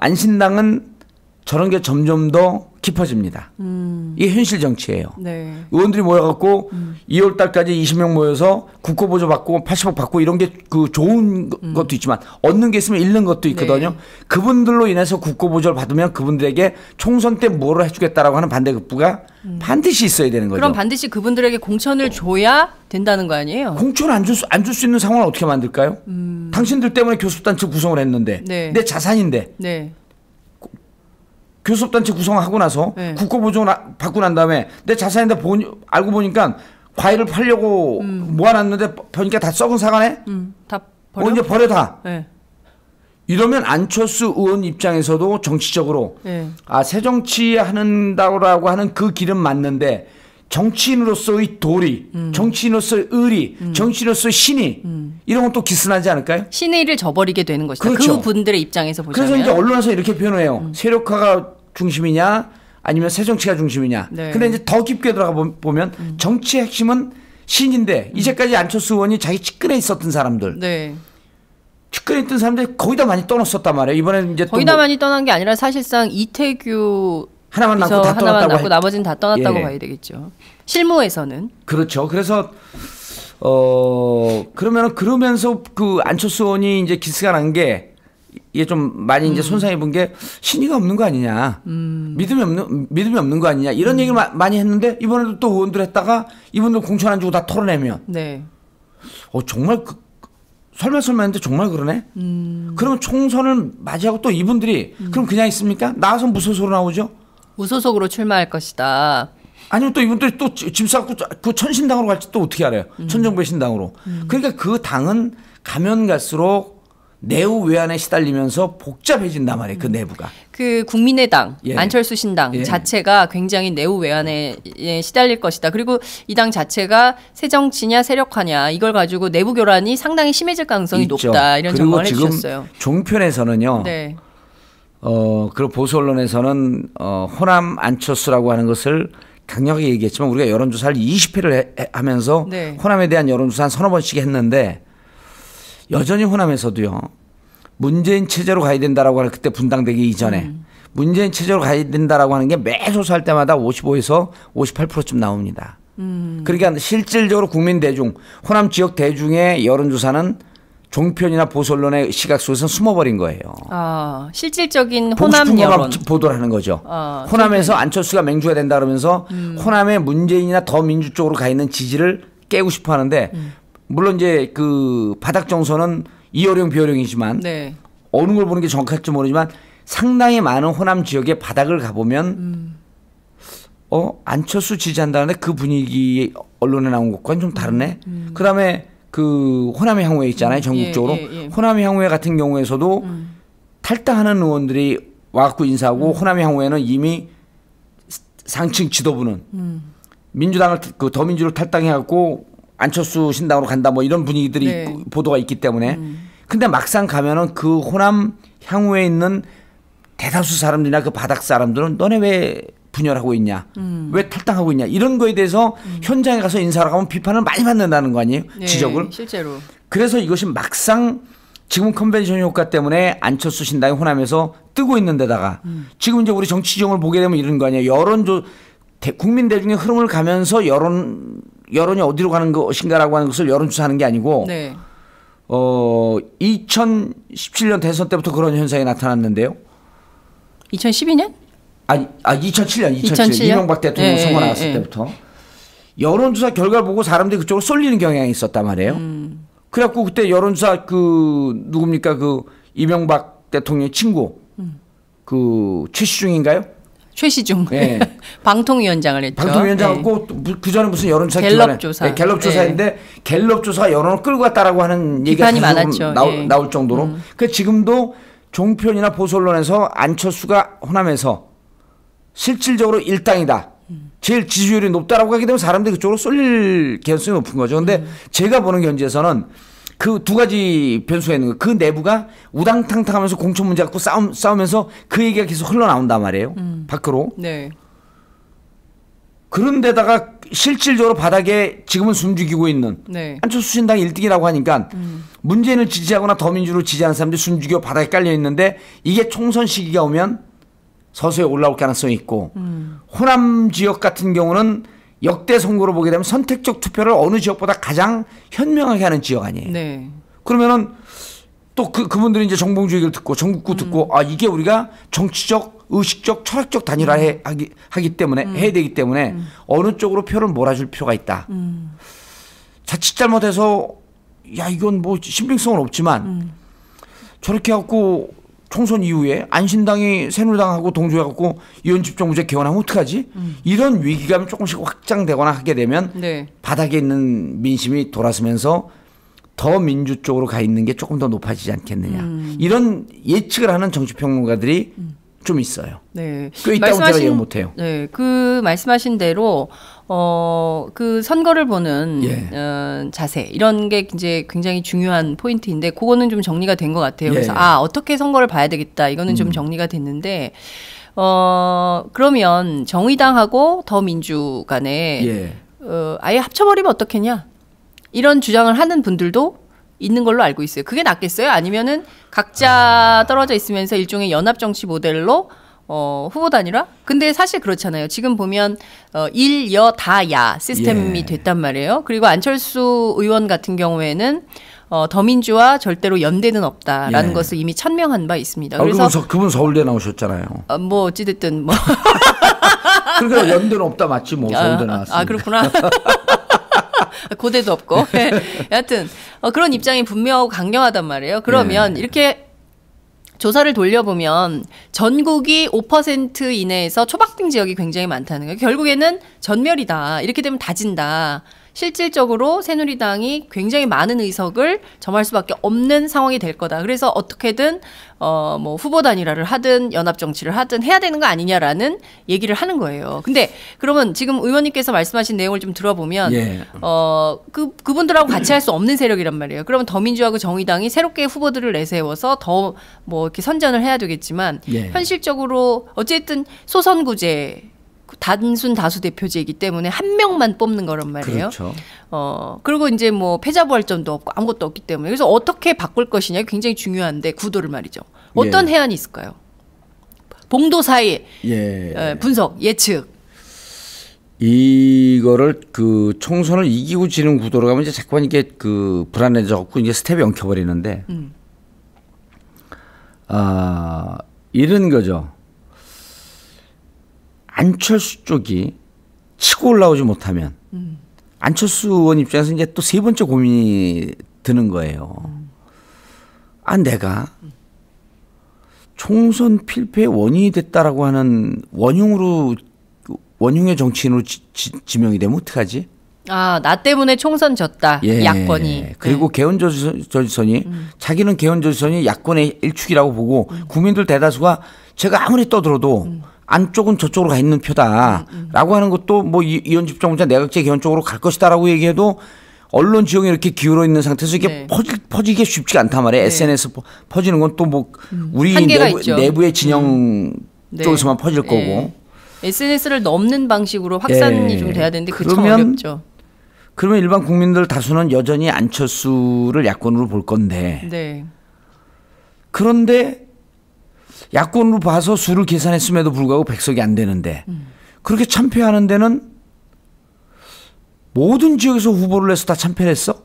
안신당은 저런 게 점점 더 깊어집니다. 이게 현실 정치예요. 네. 의원들이 모여갖고 2월 달까지 20명 모여서 국고보조 받고 80억 받고 이런 게 그 좋은 것도 있지만 얻는 게 있으면 잃는 것도 있거든요. 네. 그분들로 인해서 국고보조를 받으면 그분들에게 총선 때 뭐를 해주겠다라고 하는 반대급부가 반드시 있어야 되는 거죠. 그럼 반드시 그분들에게 공천을 줘야 된다는 거 아니에요? 공천 안 줄 수 있는 상황을 어떻게 만들까요? 당신들 때문에 교섭단체 구성을 했는데 네. 내 자산인데 네. 교섭단체 구성하고 나서 네. 국고보조 받고 난 다음에 내 자산인데 알고 보니까 과일을 팔려고 모아놨는데 보니까 다 썩은 사과네? 다 버려. 이제 버려 다. 네. 이러면 안철수 의원 입장에서도 정치적으로 네. 새정치 한다고 하는 그 길은 맞는데 정치인으로서의 도리, 정치인으로서의 의리, 정치인으로서의 신의 이런 건 또 기스나지 않을까요? 신의 일을 저버리게 되는 것이다. 그렇죠. 그분들의 입장에서 보자면. 그래서 이제 언론에서 이렇게 표현을 해요. 세력화가 중심이냐 아니면 새정치가 중심이냐. 네. 근데 이제 더 깊게 들어가 보면 정치의 핵심은 신인데 이제까지 안철수 의원이 자기 측근에 있었던 사람들 네. 측근에 있던 사람들이 거의 다 많이 떠났었단 말이에요. 이번에 이제 거의 다 많이 떠난 게 아니라 사실상 이태규 하나만 남고 다 하나만 떠났다고 남고 나머지는 다 떠났다고 예. 봐야 되겠죠. 실무에서는. 그렇죠. 그래서 그러면서 그 안철수 의원이 이제 기스가 난 게 이게 좀 많이 이제 손상해 본 게 신의가 없는 거 아니냐. 믿음이 없는 거 아니냐. 이런 얘기를 많이 했는데 이번에도 또 의원들 했다가 이분들 공천 안 주고 다 털어내면 네. 정말 설마 했는데 정말 그러네. 그러면 총선을 맞이하고 또 이분들이 그럼 그냥 있습니까? 나와서 무소속으로 나오죠. 무소속으로 출마할 것이다. 아니면 또 이분들이 또 짐 싸고 그 천신당으로 갈지 또 어떻게 알아요? 천정부의 신당으로. 그러니까 그 당은 가면 갈수록 내후 외환에 시달리면서 복잡해진단 말이에요. 그 내부가. 그 국민의당, 예. 안철수 신당 예. 자체가 굉장히 내후 외환에 시달릴 것이다. 그리고 이 당 자체가 새정치냐 세력화냐 이걸 가지고 내부 교란이 상당히 심해질 가능성이 있죠. 높다. 이런 전망을 그리고 해주셨어요. 지금 종편에서는요. 네. 그리고 보수 언론에서는 호남 안철수라고 하는 것을 강력하게 얘기했지만 우리가 여론조사를 20회를 하면서 네. 호남에 대한 여론조사 한 서너 번씩 했는데 여전히 호남에서도요. 문재인 체제로 가야 된다라고 하는 그때 분당되기 이전에 문재인 체제로 가야 된다라고 하는 게 매 조사할 때마다 55에서 58%쯤 나옵니다. 그러니까 실질적으로 국민 대중, 호남 지역 대중의 여론조사는 종편이나 보수 언론의 시각 속에서 숨어버린 거예요. 실질적인 보고 호남 싶은 것만 여론. 보도를 하는 거죠. 호남에서 안철수가 맹주가 된다 그러면서 호남의 문재인이나 더 민주 쪽으로 가 있는 지지를 깨고 싶어 하는데 물론 이제 그 바닥 정서는 이어령 비어령이지만 네. 어느 걸 보는 게 정확할지 모르지만 상당히 많은 호남 지역의 바닥을 가보면 안철수 지지한다는데 그 분위기 언론에 나온 것과는 좀 다르네. 그다음에 그 호남의 향후회 있잖아요. 전국적으로. 예. 호남의 향후회 같은 경우에서도 탈당하는 의원들이 와갖고 인사하고 호남의 향후회는 이미 상층 지도부는 민주당을 그 더민주를 탈당해갖고 안철수 신당으로 간다 뭐 이런 분위기들이 네. 보도가 있기 때문에 근데 막상 가면은 그 호남 향후에 있는 대다수 사람들이나 그 바닥 사람들은 너네 왜 분열하고 있냐 왜 탈당하고 있냐 이런 거에 대해서 현장에 가서 인사를 하면 비판을 많이 받는다는 거 아니에요. 네, 지적을. 실제로. 그래서 이것이 막상 지금 컨벤션 효과 때문에 안철수 신당이 호남에서 뜨고 있는 데다가 지금 이제 우리 정치 지형을 보게 되면 이런 거 아니에요. 국민 대중의 흐름을 가면서 여론이 어디로 가는 것인가라고 하는 것을 여론조사하는 게 아니고 네. 2017년 대선 때부터 그런 현상이 나타났는데요. 2012년? 2007년 이명박 대통령 선거 나왔을 때부터 여론조사 결과를 보고 사람들이 그쪽으로 쏠리는 경향이 있었단 말이에요. 그래갖고 그때 여론조사 누굽니까 그 이명박 대통령 친구 그 최시중인가요? 최시중 네. 방통위원장을 했죠. 방통위원장하고 그 전에 무슨 여론조사 갤럽조사. 네, 갤럽조사인데 갤럽조사가 여론을 끌고 갔다라고 하는 얘기가 비판이 많았죠. 나올 정도로. 그 지금도 종편이나 보수 언론에서 안철수가 호남에서 실질적으로 일당이다. 제일 지지율이 높다라고 하게 되면 사람들이 그쪽으로 쏠릴 개연성이 높은 거죠. 근데 제가 보는 견지에서는 그 두 가지 변수가 있는 거예요. 그 내부가 우당탕탕하면서 공천 문제 갖고 싸우면서 그 얘기가 계속 흘러나온단 말이에요. 밖으로. 네. 그런데다가 실질적으로 바닥에 지금은 숨죽이고 있는 네. 안철수 신당 1등이라고 하니까 문재인을 지지하거나 더민주를 지지하는 사람들이 숨죽여 바닥에 깔려 있는데 이게 총선 시기가 오면 서서히 올라올 가능성이 있고 호남 지역 같은 경우는 역대 선거로 보게 되면 선택적 투표를 어느 지역보다 가장 현명하게 하는 지역 아니에요. 네. 그러면은 또 그분들이 이제 정봉주 얘기를 듣고 전국구 듣고 이게 우리가 정치적, 의식적, 철학적 단일화 하기 때문에 해야 되기 때문에 어느 쪽으로 표를 몰아줄 필요가 있다. 자칫 잘못해서 이건 뭐 신빙성은 없지만 저렇게 갖고 총선 이후에 안신당이 새누리당하고 동조해갖고 이원집정부제 개헌하면 어떡하지? 이런 위기감이 조금씩 확장되거나 하게 되면 네. 바닥에 있는 민심이 돌아서면서 더 민주 쪽으로 가 있는 게 조금 더 높아지지 않겠느냐. 이런 예측을 하는 정치평론가들이 좀 있어요. 네. 꽤 있다고 제가 얘기 못해요. 네. 그 말씀하신 대로 그 선거를 보는 자세 이런 게 이제 굉장히 중요한 포인트인데 그거는 좀 정리가 된 것 같아요. 그래서 어떻게 선거를 봐야 되겠다. 이거는 좀 정리가 됐는데 그러면 정의당하고 더민주 간에 아예 합쳐버리면 어떻겠냐. 이런 주장을 하는 분들도 있는 걸로 알고 있어요. 그게 낫겠어요? 아니면은 각자 떨어져 있으면서 일종의 연합 정치 모델로 후보 단일화? 근데 사실 그렇잖아요. 지금 보면 일여 다야 시스템이 됐단 말이에요. 그리고 안철수 의원 같은 경우에는 더민주와 절대로 연대는 없다라는 것을 이미 천명한 바 있습니다. 그래서 그분 서울대 나오셨잖아요. 뭐 어찌됐든 뭐 그러니까 연대는 없다 맞지 뭐 서울대 나왔으니까. 그렇구나. 고대도 없고. 여하튼 그런 입장이 분명하고 강경하단 말이에요. 그러면 이렇게 조사를 돌려보면 전국이 5% 이내에서 초박빙 지역이 굉장히 많다는 거예요. 결국에는 전멸이다. 이렇게 되면 다 진다. 실질적으로 새누리당이 굉장히 많은 의석을 점할 수밖에 없는 상황이 될 거다. 그래서 어떻게든 뭐 후보 단일화를 하든 연합 정치를 하든 해야 되는 거 아니냐라는 얘기를 하는 거예요. 근데 그러면 지금 의원님께서 말씀하신 내용을 좀 들어보면 그분들하고 같이 할 수 없는 세력이란 말이에요. 그러면 더민주하고 정의당이 새롭게 후보들을 내세워서 더 뭐 이렇게 선전을 해야 되겠지만 현실적으로 어쨌든 소선구제 단순 다수 대표제이기 때문에 한 명만 뽑는 거란 말이에요. 그렇죠. 그리고 이제 뭐 패자부활전도 없고 아무것도 없기 때문에 그래서 어떻게 바꿀 것이냐 굉장히 중요한데 구도를 말이죠. 어떤 해안이 있을까요? 봉도사의 분석 예측. 이거를 그 총선을 이기고 지는 구도로 가면 이제 자꾸만 이게 그 불안해져갖고 이제 스텝이 엉켜버리는데 이런 거죠. 안철수 쪽이 치고 올라오지 못하면 안철수 의원 입장에서 이제 또 세 번째 고민이 드는 거예요. 내가 총선 필패의 원인이 됐다라고 하는 원흉의 정치인으로 지명이 되면 어떡하지? 나 때문에 총선 졌다. 야권이. 그리고 개헌저지선이 자기는 개헌저지선이 야권의 일축이라고 보고 국민들 대다수가 제가 아무리 떠들어도 안쪽은 저쪽으로 가 있는 표다라고 하는 것도 뭐 이현집 정부자 내각제 개헌 쪽으로 갈 것이다라고 얘기해도 언론 지형이 이렇게 기울어 있는 상태에서 이게 퍼지기 쉽지가 않단 말이에요. SNS 퍼지는 건 또 뭐 우리 내부의 진영 쪽에서만 퍼질 거고. SNS를 넘는 방식으로 확산이 좀 돼야 되는데 그게 참 어렵죠. 그러면 일반 국민들 다수는 여전히 안철수를 야권으로 볼 건데. 그런데 야권으로 봐서 수를 계산했음에도 불구하고 100석이 안 되는데 그렇게 참패하는 데는 모든 지역에서 후보를 내서 다 참패를 했어?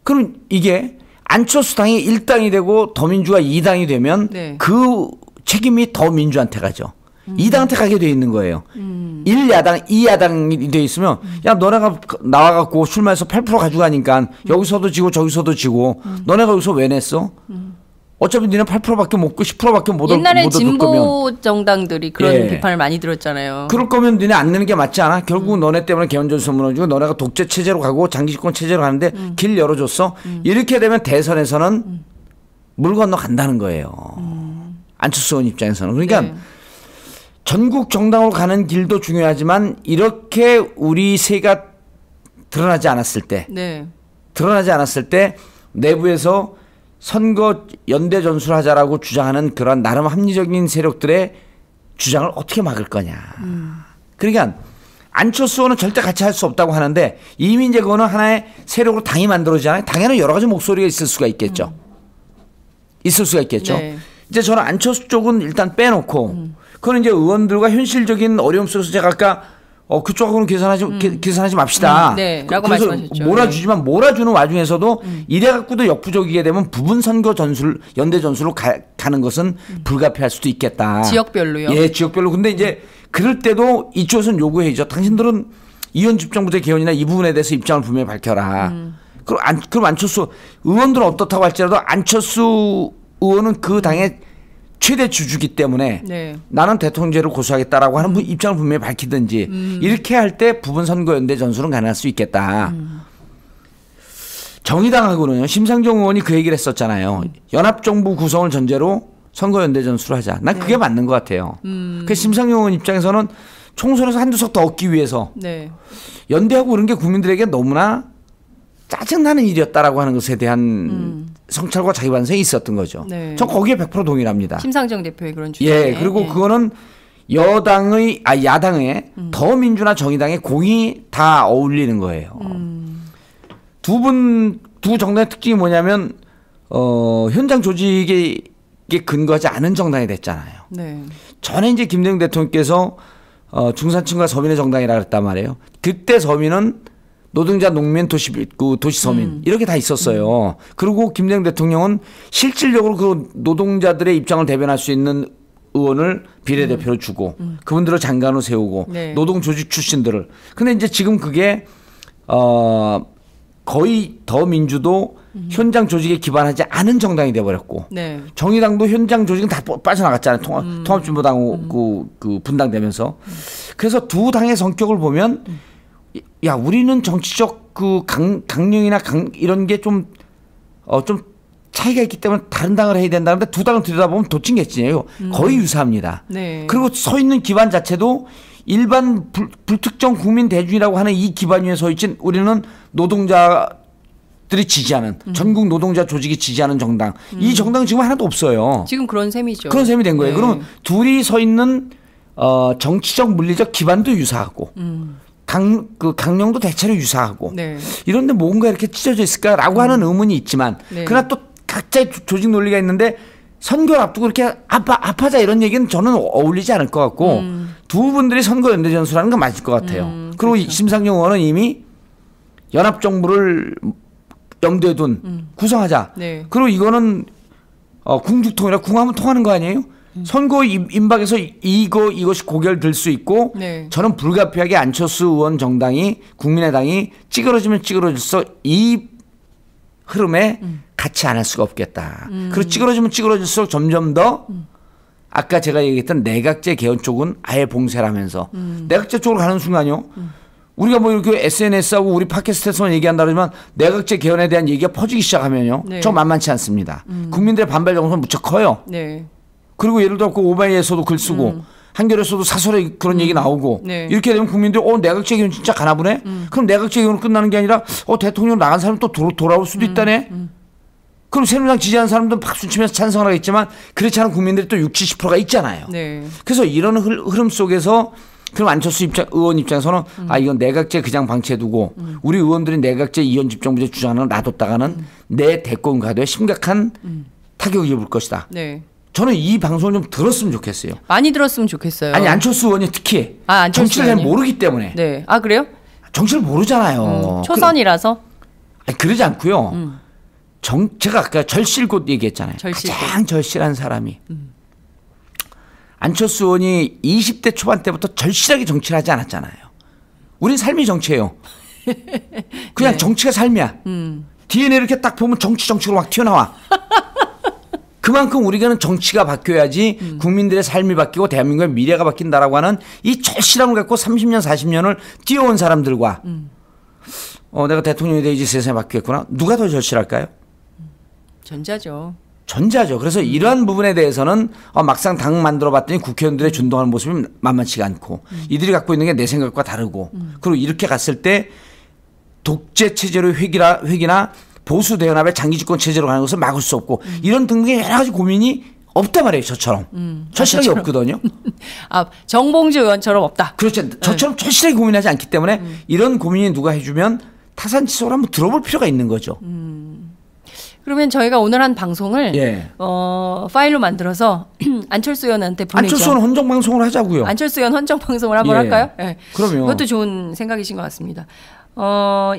그럼 이게 안철수 당이 1당이 되고 더민주가 2당이 되면 그 책임이 더민주한테 가죠. 2당한테 가게 돼 있는 거예요. 1야당, 2야당이 돼 있으면 야 너네가 나와갖고 술 마셔서 8% 가져가니까 여기서도 지고 저기서도 지고 너네가 여기서 왜 냈어? 어차피 니는 8%밖에 못 고 10%밖에 못 얻을 거면 옛날에 진보 정당들이 그런 비판을 많이 들었잖아요. 그럴 거면 니네 안 내는 게 맞지 않아? 결국 너네 때문에 개헌저지선 무너지고 너네가 독재 체제로 가고 장기집권 체제로 가는데 길 열어줬어. 이렇게 되면 대선에서는 물 건너 간다는 거예요. 안철수 의원 입장에서는. 그러니까 전국 정당으로 가는 길도 중요하지만 이렇게 우리 세가 드러나지 않았을 때 내부에서 선거 연대 전술을 하자라고 주장하는 그런 나름 합리적인 세력들의 주장을 어떻게 막을 거냐. 그러니까 안철수 의원은 절대 같이 할 수 없다고 하는데 이미 이제 그거는 하나의 세력으로 당이 만들어지잖아요. 당에는 여러 가지 목소리가 있을 수가 있겠죠. 이제 저는 안철수 쪽은 일단 빼놓고 그건 이제 의원들과 현실적인 어려움 속에서 제가 아까 그쪽하고는 계산하지 맙시다. 라고 그래서 말씀하셨죠. 몰아주지만 몰아주는 와중에서도 이래 갖고도 역부족이게 되면 부분 선거 전술 연대 전술로 가는 것은 불가피할 수도 있겠다. 지역별로요. 지역별로. 근데 이제 그럴 때도 이쪽에서는 요구해야죠. 당신들은 이현 집정부제 개헌이나 이 부분에 대해서 입장을 분명히 밝혀라. 그럼 안철수 의원들은 어떻다고 할지라도 안철수 의원은 그 당의 최대 주주기 때문에 나는 대통령제를 고수하겠다라고 하는 입장을 분명히 밝히든지 이렇게 할 때 부분 선거연대 전술은 가능할 수 있겠다. 정의당하고는 심상정 의원이 그 얘기를 했었잖아요. 연합정부 구성을 전제로 선거연대 전술을 하자. 난 그게 맞는 것 같아요. 그 심상정 의원 입장에서는 총선에서 한두 석 더 얻기 위해서 연대하고 그런 게 국민들에게 너무나 짜증나는 일이었다라고 하는 것에 대한 성찰과 자기 반성이 있었던 거죠. 전 거기에 100% 동의합니다. 심상정 대표의 그런 주장. 그리고 그거는 야당의 더민주나 정의당의 공이 다 어울리는 거예요. 두 분 두 정당의 특징이 뭐냐면 현장 조직에 근거하지 않은 정당이 됐잖아요. 네. 전에 이제 김대중 대통령께서 중산층과 서민의 정당이라 그랬단 말이에요. 그때 서민은 노동자, 농민, 도시 서민 이렇게 다 있었어요. 그리고 김대중 대통령은 실질적으로 그 노동자들의 입장을 대변할 수 있는 의원을 비례대표로 주고 그분들을 장관으로 세우고 네. 노동조직 출신들을. 근데 이제 지금 그게 거의 더민주도 현장 조직에 기반하지 않은 정당이 돼버렸고 네. 정의당도 현장 조직은 다 빠져나갔잖아요. 통합진보당 그 분당되면서. 그래서 두 당의 성격을 보면 야 우리는 정치적 그 강령이나 이런 게 좀 차이가 있기 때문에 다른 당을 해야 된다는데 두 당을 들여다보면 도찐개찐이에요. 거의 유사합니다. 네. 그리고 서 있는 기반 자체도 일반 불특정 국민 대중이라고 하는 이 기반 위에 서 있진 우리는 노동자들이 지지하는 전국 노동자 조직이 지지하는 정당. 이 정당은 지금 하나도 없어요. 지금 그런 셈이죠. 그런 셈이 된 거예요. 네. 그러면 둘이 서 있는 정치적 물리적 기반도 유사하고 강령도 대체로 유사하고 네. 이런데 뭔가 이렇게 찢어져 있을까라고 하는 의문이 있지만 네. 그러나 또 각자의 조직 논리가 있는데 선거를 앞두고 이렇게 아파자 이런 얘기는 저는 어울리지 않을 것 같고 두 분들이 선거 연대전술하는 건 맞을 것 같아요. 그리고 그렇죠. 심상정 의원은 이미 연합정부를 염두에 둔 구성하자. 네. 그리고 이거는 궁죽통이라 궁하면 통하는 거 아니에요? 선거 임박에서 이것이 고결될 수 있고 네. 저는 불가피하게 안철수 의원 정당이 국민의당이 찌그러지면 찌그러질수록 이 흐름에 같이 안 할 수가 없겠다. 그리고 찌그러지면 찌그러질수록 점점 더 아까 제가 얘기했던 내각제 개헌 쪽은 아예 봉쇄를 하면서 내각제 쪽으로 가는 순간요. 우리가 뭐 이렇게 SNS하고 우리 팟캐스트에서만 얘기한다 그러지만 내각제 개헌에 대한 얘기가 퍼지기 시작하면요. 네. 저 만만치 않습니다. 국민들의 반발 정서는 무척 커요. 네. 그리고 예를 들어 그 오마이에서도 글 쓰고 한겨레에서도 사설에 그런 얘기 나오고 네. 이렇게 되면 국민들이 내각제 개헌 진짜 가나 보네. 그럼 내각제 개헌은 끝나는 게 아니라 대통령 나간 사람 또 돌아올 수도 있다네. 그럼 새누리당 지지하는 사람들은 박수 치면서 찬성을 하겠지만 그렇지 않은 국민들이 또 60, 70%가 있잖아요. 네. 그래서 이런 흐름 속에서 그럼 안철수 의원 입장에서는 이건 내각제 그냥 방치해두고 우리 의원들이 내각제 이원 집정부제 주장을 놔뒀다가는 내 대권 가도에 심각한 타격을 입을 것이다. 네. 저는 이 방송을 좀 들었으면 좋겠어요. 많이 들었으면 좋겠어요. 아니 안철수 의원이 특히 안철수 정치를 잘 의원이? 모르기 때문에. 네. 아 그래요? 정치를 모르잖아요. 초선이라서. 아니, 그러지 않고요. 제가 아까 절실곧 얘기했잖아요. 절실곧. 가장 절실한 사람이. 안철수 의원이 20대 초반 때부터 절실하게 정치를 하지 않았잖아요. 우린 삶이 정치예요. 그냥 네. 정치가 삶이야. DNA 이렇게 딱 보면 정치로 막 튀어나와. 그만큼 우리가는 정치가 바뀌어야지 국민들의 삶이 바뀌고 대한민국의 미래가 바뀐다라고 하는 이 절실함을 갖고 30년 40년을 뛰어온 사람들과 내가 대통령이 되지 세상이 바뀌었구나. 누가 더 절실할까요? 전자죠. 전자죠. 그래서 이러한 부분에 대해서는 막상 당 만들어봤더니 국회의원들의 준동하는 모습이 만만치가 않고 이들이 갖고 있는 게 내 생각과 다르고 그리고 이렇게 갔을 때 독재 체제로 회기나 보수 대연합의 장기 집권 체제로 가는 것을 막을 수 없고 이런 등등의 여러 가지 고민이 없단 말이에요. 저처럼. 절실하게 없거든요. 정봉주 의원처럼 없다. 그렇죠. 저처럼 절실하게 고민하지 않기 때문에 이런 고민이 누가 해주면 타산지석을 한번 들어볼 필요가 있는 거죠. 그러면 저희가 오늘 한 방송을 파일로 만들어서 안철수 의원한테 보내죠. 안철수 의원 헌정 방송을 하자고요. 안철수 의원 헌정 방송을 한번 할까요? 네. 그럼요. 그것도 좋은 생각이신 것 같습니다.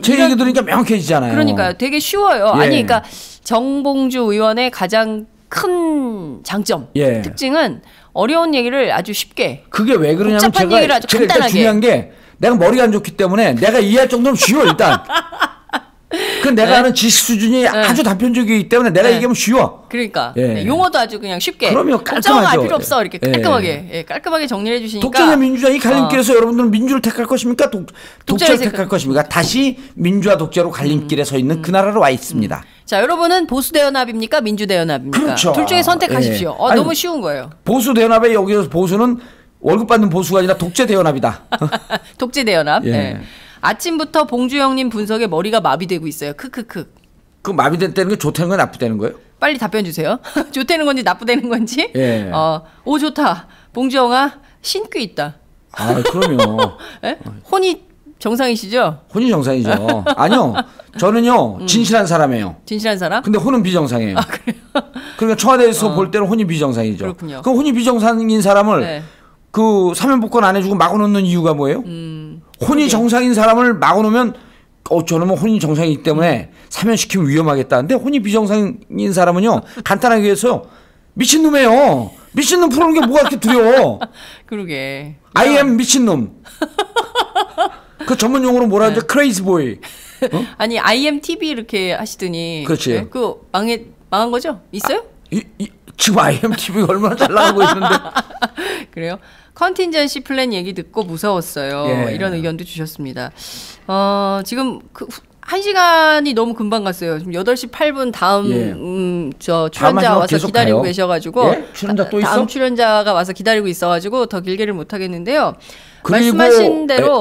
제 얘기 들으니까 명확해지잖아요. 그러니까요. 되게 쉬워요. 아니 그러니까 정봉주 의원의 가장 큰 장점, 특징은 어려운 얘기를 아주 쉽게. 그게 왜 그러냐면 복잡한 얘기를 아주 제가 일단 중요한 게 내가 머리가 안 좋기 때문에 내가 이해할 정도는 쉬워 일단. 그 내가 아는 지식 수준이 아주 단편적이기 때문에 내가 얘기하면 쉬워. 그러니까 용어도 아주 그냥 쉽게. 그럼요. 복잡한 알 필요 없어. 이렇게 깔끔하게 정리해 주시니까. 독재냐 민주냐 이 갈림길에서 여러분들은 민주를 택할 것입니까? 독재를 택할 것입니까? 다시 민주와 독재로 갈림길에 서 있는 그 나라로 와 있습니다. 자, 여러분은 보수 대연합입니까? 민주 대연합입니까? 그렇죠. 둘 중에 선택하십시오. 아니, 너무 쉬운 거예요. 보수 대연합의 여기서 보수는 월급 받는 보수가 아니라 독재 대연합이다. 독재 대연합. 아침부터 봉주 형님 분석에 머리가 마비되고 있어요. 크크크. 그 마비됐다는 게 좋다는 건 나쁘다는 거예요? 빨리 답변 주세요. 좋다는 건지 나쁘다는 건지. 오 좋다. 봉주 형아 신귀 있다. 그럼요. 혼이 정상이시죠? 혼이 정상이죠. 아니요. 저는요. 진실한 사람이에요. 진실한 사람? 근데 혼은 비정상이에요. 아, 그래요? 그러니까 청와대에서 볼 때는 혼이 비정상이죠. 그렇군요. 그럼 혼이 비정상인 사람을 네. 그 사면 복권 안 해주고 마구 놓는 이유가 뭐예요? 혼이 정상인 사람을 마구 놓으면 저는 뭐 혼이 정상이기 때문에 사면시키면 위험하겠다는데 혼이 비정상인 사람은요 간단하게 해서 미친놈이에요. 미친놈 푸는 게 뭐가 그렇게 두려워. 그러게. I am 미친놈. 그 전문 용어로 뭐라 하죠? 크레이지 보이. 아니 IMTV 이렇게 하시더니 그렇지. 네? 그 망한 거죠? 있어요? 지금 IMTV가 얼마나 잘 나가고 있는데. 그래요? 컨틴전시 플랜 얘기 듣고 무서웠어요. 예. 이런 의견도 주셨습니다. 지금 그 1시간이 너무 금방 갔어요. 지금 8시 8분 다음 저 출연자 와서 기다리고 가요. 계셔가지고 예? 출연자 또 있어? 다음 출연자가 와서 기다리고 있어가지고 더 길게를 못 하겠는데요. 말씀하신 대로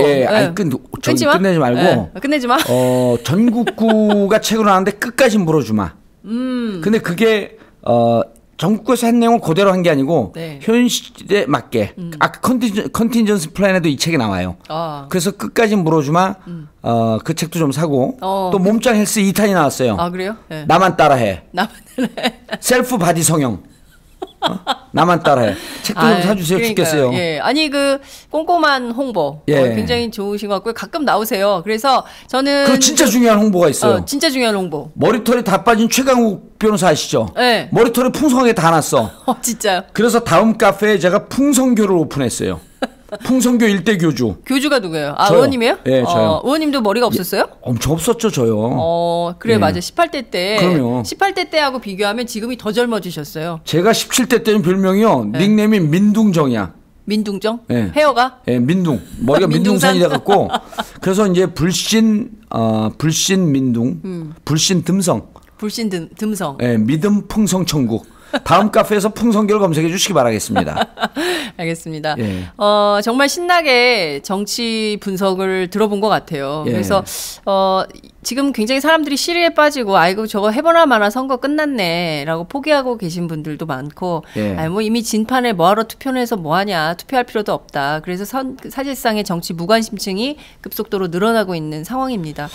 끊지 마. 끝내지 말고 끝내지 마. 전국구가 책으로 나왔는데 끝까지 물어주마. 근데 그게 전국구에서 한 내용을 그대로 한 게 아니고 네. 현실에 맞게 아까 컨틴전스 플랜에도 이 책이 나와요. 그래서 끝까지 물어주마. 그 책도 좀 사고 또 몸짱 헬스 2탄이 나왔어요. 아 그래요? 네. 나만 따라해. 나만 따라해. 셀프 바디 성형. 나만 따라해. 책도 좀 사주세요. 그러니까요. 죽겠어요. 예. 아니 그 꼼꼼한 홍보 예. 굉장히 좋으신 것 같고요. 가끔 나오세요. 그래서 저는 그 진짜 중요한 홍보가 있어요. 진짜 중요한 홍보. 머리털이 다 빠진 최강욱 변호사 아시죠? 네. 머리털이 풍성하게 다 났어. 진짜요? 그래서 다음 카페에 제가 풍성교를 오픈했어요. 풍성교 일대 교주. 교주가 누구예요? 아, 저요. 의원님이에요? 예, 저요. 의원님도 머리가 없었어요? 엄청 없었죠, 저요. 그래, 예. 맞아. 18대 때. 그럼요. 18대 때하고 비교하면 지금이 더 젊어지셨어요. 제가 17대 때는 별명이요. 네. 닉네임이 민둥정이야. 민둥정? 예. 헤어가? 예, 민둥. 머리가 민둥산이 돼갖고. 그래서 이제 불신 민둥. 불신 듬성. 불신 듬성. 예, 믿음 풍성 천국. 다음 카페에서 풍성교를 검색해 주시기 바라겠습니다. 알겠습니다. 예. 정말 신나게 정치 분석을 들어본 것 같아요. 예. 그래서 지금 굉장히 사람들이 시리에 빠지고 아이고 저거 해보나 마나 선거 끝났네라고 포기하고 계신 분들도 많고 예. 뭐 이미 진판에 뭐하러 투표를 해서 뭐하냐 투표할 필요도 없다. 그래서 사실상의 정치 무관심층이 급속도로 늘어나고 있는 상황입니다.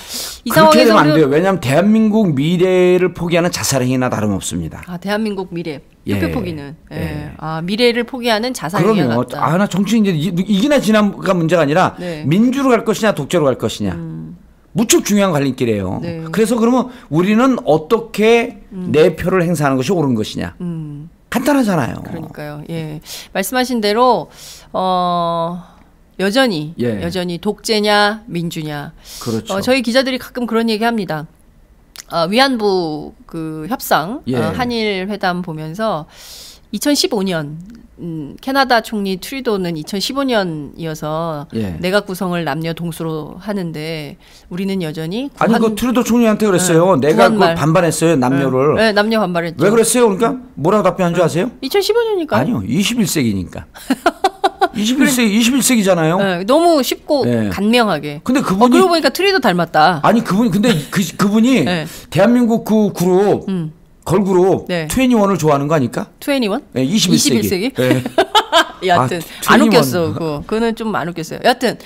이 그렇게 상황에서 되면 안 돼요. 왜냐하면 대한민국 미래를 포기하는 자살행위나 다름없습니다. 대한민국 미래 예. 투표 포기는 예. 미래를 포기하는 자살행위가 그럼요. 같다. 나 정치 이제 이기나 지나가 문제가 아니라 네. 민주로 갈 것이냐 독재로 갈 것이냐. 무척 중요한 갈림길이에요. 네. 그래서 그러면 우리는 어떻게 내 표를 행사하는 것이 옳은 것이냐. 간단하잖아요. 그러니까요. 예. 말씀하신 대로 여전히 독재냐 민주냐. 그렇죠. 저희 기자들이 가끔 그런 얘기합니다. 위안부 그 협상 한일 회담 보면서 2015년 캐나다 총리 트루도는 2015년이어서 내각 구성을 남녀 동수로 하는데 우리는 여전히 그 트루도 총리한테 그랬어요. 내가 그 반발했어요 남녀를. 네, 남녀 반발했죠. 왜 그랬어요? 그러니까 뭐라고 답변한 줄 아세요? 2015년이니까. 아니요, 21세기니까. 21세기잖아요. 네, 너무 쉽고 간명하게. 근데 그분이 그러고 보니까 트루도 닮았다. 아니 근데 그분이 대한민국 그 그룹 걸그룹 21을 좋아하는 거 아닐까? 21? 네, 21세기. 네. 여하튼 안 웃겼어. 그거는 좀 안 웃겼어요. 여하튼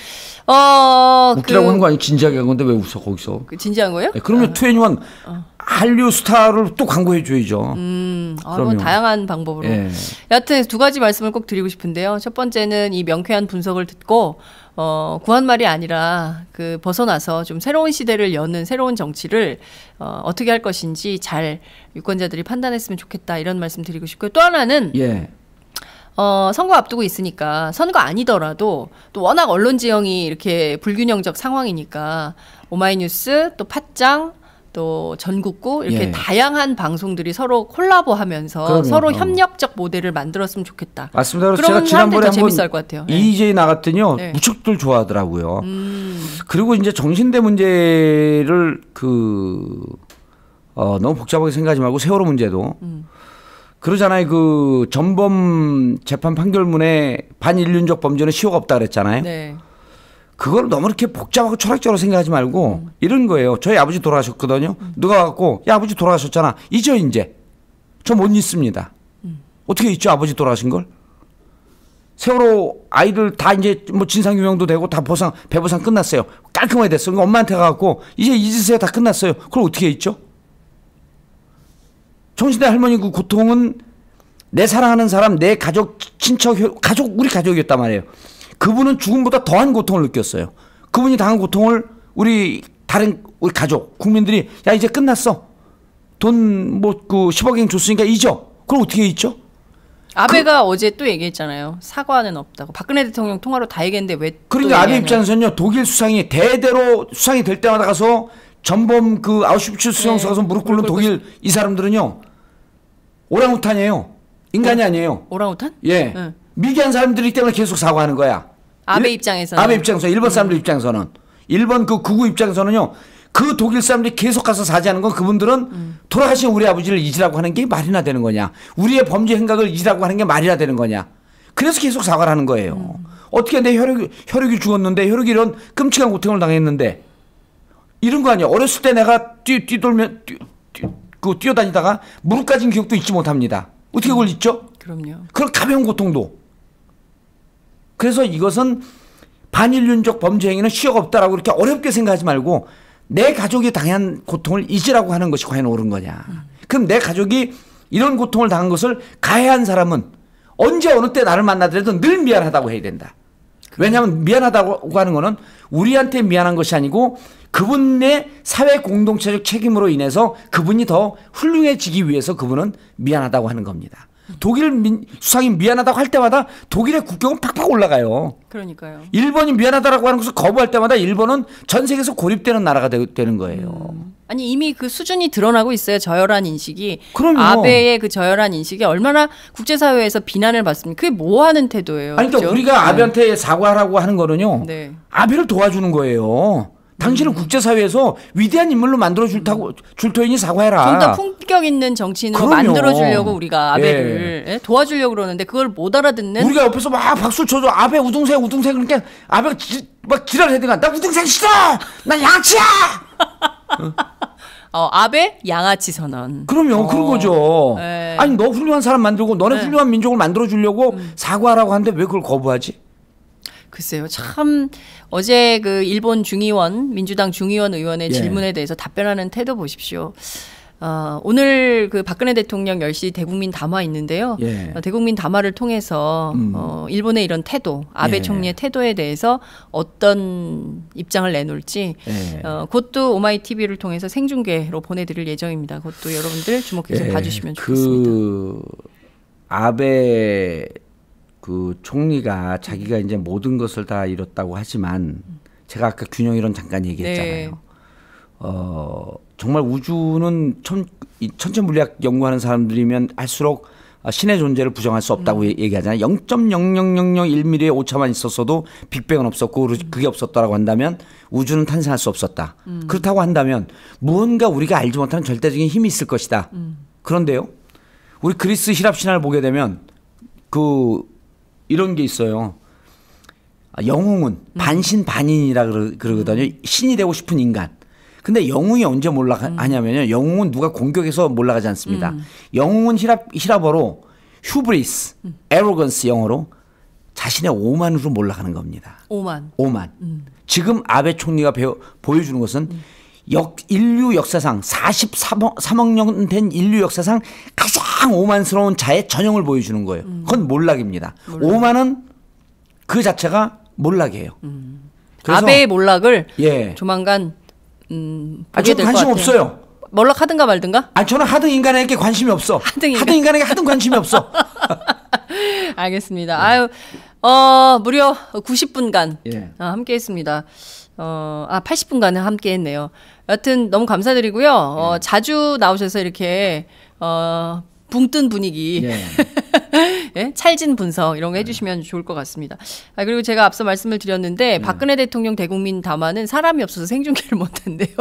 웃기라고 한 거 아니 진지하게 한 건데 왜 웃어 거기서? 진지한 거예요? 네, 그러면 21 한류 스타를 또 광고해 줘야죠. 뭐 다양한 방법으로. 여하튼 두 가지 말씀을 꼭 드리고 싶은데요. 첫 번째는 이 명쾌한 분석을 듣고 구한 말이 아니라 그 벗어나서 좀 새로운 시대를 여는 새로운 정치를 어떻게 할 것인지 잘 유권자들이 판단했으면 좋겠다 이런 말씀 드리고 싶고요. 또 하나는 선거 앞두고 있으니까 선거 아니더라도 또 워낙 언론 지형이 이렇게 불균형적 상황이니까 오마이뉴스 또 팟짱 또 전국구 이렇게 다양한 방송들이 서로 콜라보하면서 서로 협력적 모델을 만들었으면 좋겠다. 맞습니다. 제가 지난번에 한번 재밌을 것 같아요. EJ 나갔더니요 무척들 좋아하더라고요. 그리고 이제 정신대 문제를 너무 복잡하게 생각하지 말고 세월호 문제도 그러잖아요. 그 전범 재판 판결문에 반인륜적 범죄는 시효가 없다 그랬잖아요. 네. 그걸 너무 이렇게 복잡하고 철학적으로 생각하지 말고 이런 거예요. 저희 아버지 돌아가셨거든요. 누가 갖고 야 아버지 돌아가셨잖아. 잊어 이제. 저 못 잊습니다. 어떻게 잊죠 아버지 돌아가신 걸? 세월호 아이들 다 이제 뭐 진상규명도 되고 다 배보상 끝났어요. 깔끔하게 됐어. 그러니까 엄마한테 가갖고 이제 잊으세요. 다 끝났어요. 그걸 어떻게 잊죠? 정신대 할머니 그 고통은 내 사랑하는 사람, 내 가족, 친척, 우리 가족이었단 말이에요. 그분은 죽음보다 더한 고통을 느꼈어요. 그분이 당한 고통을 우리 가족, 국민들이 야 이제 끝났어. 돈 뭐 그 10억엔 줬으니까 잊어. 그걸 어떻게 잊죠? 아베가 어제 또 얘기했잖아요. 사과는 없다고. 박근혜 대통령 통화로 다 얘기했는데 왜? 그러니까 아베 입장에서는요. 독일 수상이 대대로 수상이 될 때마다 가서 전범 그 아우슈비츠 수용소 가서 무릎 꿇는 독일 이 사람들은요. 오랑우탄이에요. 인간이 아니에요. 오랑우탄? 예. 응. 미개한 사람들이기 때문에 계속 사과하는 거야. 아베 입장에서는. 아베 입장에서 일본 사람들 입장에서는 일본 그 극우 입장에서는요. 그 독일 사람들이 계속 가서 사죄하는 건 그분들은 돌아가신 우리 아버지를 잊으라고 하는 게 말이나 되는 거냐. 우리의 범죄 행각을 잊으라고 하는 게 말이나 되는 거냐. 그래서 계속 사과를 하는 거예요. 어떻게 내 혈육이 죽었는데 혈육이 이런 끔찍한 고통을 당했는데 이런 거 아니야. 어렸을 때 내가 뛰어다니다가 무릎 까진 기억도 잊지 못합니다. 어떻게 그걸 잊죠? 그럼요. 그런 가벼운 고통도. 그래서 이것은 반인륜적 범죄 행위는 시효가 없다라고 이렇게 어렵게 생각하지 말고 내 가족이 당한 고통을 잊으라고 하는 것이 과연 옳은 거냐. 그럼 내 가족이 이런 고통을 당한 것을 가해한 사람은 언제 어느 때 나를 만나더라도 늘 미안하다고 해야 된다. 왜냐하면 미안하다고 하는 거는 우리한테 미안한 것이 아니고 그분의 사회 공동체적 책임으로 인해서 그분이 더 훌륭해지기 위해서 그분은 미안하다고 하는 겁니다. 독일 수상이 미안하다고 할 때마다 독일의 국격은 팍팍 올라가요. 그러니까요. 일본이 미안하다라고 하는 것을 거부할 때마다 일본은 전 세계에서 고립되는 나라가 되는 거예요. 아니 이미 그 수준이 드러나고 있어요. 저열한 인식이. 그럼요. 아베의 그 저열한 인식이 얼마나 국제사회에서 비난을 받습니까? 그게 뭐 하는 태도예요. 아니, 그러니까 그렇죠? 우리가 아베한테 사과하라고 하는 거는요. 네. 아베를 도와주는 거예요. 당신을 국제사회에서 위대한 인물로 만들어줄 터이니 사과해라. 좀 더 품격 있는 정치인으로 그럼요. 만들어주려고 우리가 아베를 예, 도와주려고 그러는데 그걸 못 알아듣는. 우리가 옆에서 막 박수 쳐줘. 아베 우등생 그러니까 아베가 막 지랄을 해대가 나 우등생 싫어. 나 양치야. 아베 양아치 선언. 그럼요. 그런 거죠. 네. 아니 너 훌륭한 사람 만들고 너네 네. 훌륭한 민족을 만들어주려고 사과하라고 하는데 왜 그걸 거부하지? 글쎄요. 참 어제 그 일본 민주당 중의원 의원의 예. 질문에 대해서 답변하는 태도 보십시오. 오늘 그 박근혜 대통령 10시 대국민 담화 있는데요. 예. 대국민 담화를 통해서 일본의 이런 태도, 아베 예. 총리의 태도에 대해서 어떤 입장을 내놓을지 예. 곧도 오마이TV를 통해서 생중계로 보내드릴 예정입니다. 그것도 여러분들 주목해서 봐주시면 좋겠습니다. 그 아베 그 총리가 자기가 이제 모든 것을 다 잃었다고 하지만 제가 아까 균형 이론 잠깐 얘기했잖아요. 네. 정말 우주는 천체물리학 연구하는 사람들이면 할수록 신의 존재를 부정할 수 없다고 얘기하잖아요. 0.00001mm의 오차만 있었어도 빅뱅은 없었고 그게 없었다라고 한다면 우주는 탄생할 수 없었다. 그렇다고 한다면 무언가 우리가 알지 못하는 절대적인 힘이 있을 것이다. 그런데요. 우리 그리스 히랍 신화를 보게 되면 이런 게 있어요. 영웅은 반신반인이라 그러거든요. 신이 되고 싶은 인간. 근데 영웅이 언제 몰락하냐면요. 영웅은 누가 공격해서 몰락하지 않습니다. 영웅은 히랍어로 휴브리스, 에로건스 영어로 자신의 오만으로 몰락하는 겁니다. 오만. 지금 아베 총리가 보여주는 것은 인류 역사상 43억 년 된 인류 역사상 가장 오만스러운 자의 전형을 보여주는 거예요. 그건 몰락입니다. 오만은 그 자체가 몰락이에요. 아베의 몰락을 예. 조만간 저 관심 없어요. 몰락하든가 말든가? 저는 하등 인간에게 관심이 없어. 하등 인간에게 하등 관심이 없어. 알겠습니다. 아유, 무려 90분간 예. 함께했습니다. 80분간은 함께했네요. 여튼 너무 감사드리고요. 자주 나오셔서 이렇게 붕 뜬 분위기, 예. 예? 찰진 분석 이런 거 해주시면 좋을 것 같습니다. 그리고 제가 앞서 말씀을 드렸는데 박근혜 대통령 대국민 담화는 사람이 없어서 생중계를 못한대요.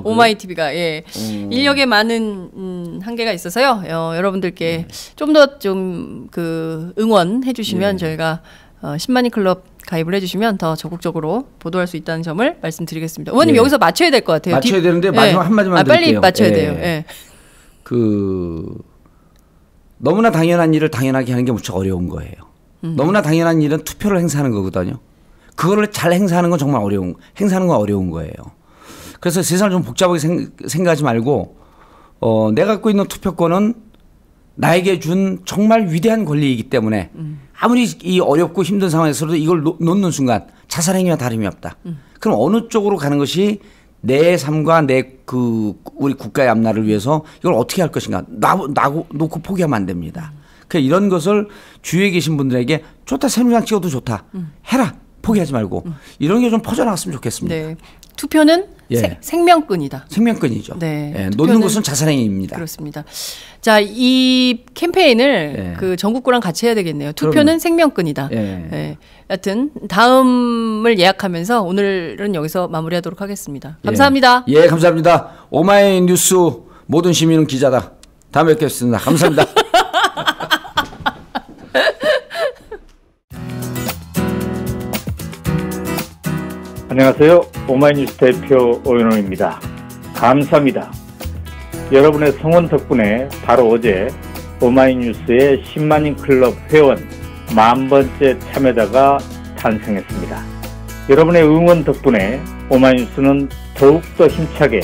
오마이TV가 예. 인력에 많은 한계가 있어서요. 여러분들께 좀 더 그 응원해주시면 저희가 10만인 클럽 가입을 해주시면 더 적극적으로 보도할 수 있다는 점을 말씀드리겠습니다. 의원님 여기서 맞춰야 될 것 같아요. 맞춰야 되는데 마지막 한마디만 빨리 드릴게요. 맞춰야 돼요. 예. 너무나 당연한 일을 당연하게 하는 게 무척 어려운 거예요. 너무나 당연한 일은 투표를 행사하는 거거든요. 그거를 잘 행사하는 건 정말 행사하는 건 어려운 거예요. 그래서 세상을 좀 복잡하게 생각하지 말고 내가 갖고 있는 투표권은 나에게 준 정말 위대한 권리이기 때문에 아무리 이 어렵고 힘든 상황에서도 이걸 놓는 순간 자살행위와 다름이 없다. 그럼 어느 쪽으로 가는 것이 내 삶과 우리 국가의 앞날을 위해서 이걸 어떻게 할 것인가 놓고 포기하면 안 됩니다. 그러니까 이런 것을 주위에 계신 분들에게 좋다, 새누리당 찍어도 좋다, 해라, 포기하지 말고 이런 게 좀 퍼져나갔으면 좋겠습니다. 네. 투표는 생명권이다. 생명권이죠. 네. 예, 놓는 것은 자살행위입니다. 그렇습니다. 자, 이 캠페인을 그 전국구랑 같이 해야 되겠네요. 투표는 그럼요. 생명권이다. 예. 여튼 다음을 예약하면서 오늘은 여기서 마무리하도록 하겠습니다. 감사합니다. 예, 감사합니다. 오마이뉴스 모든 시민은 기자다. 다음에 뵙겠습니다. 감사합니다. 안녕하세요. 오마이뉴스 대표 오연호입니다. 감사합니다. 여러분의 성원 덕분에 바로 어제 오마이뉴스의 10만인 클럽 회원 10,000번째 참여자가 탄생했습니다. 여러분의 응원 덕분에 오마이뉴스는 더욱더 힘차게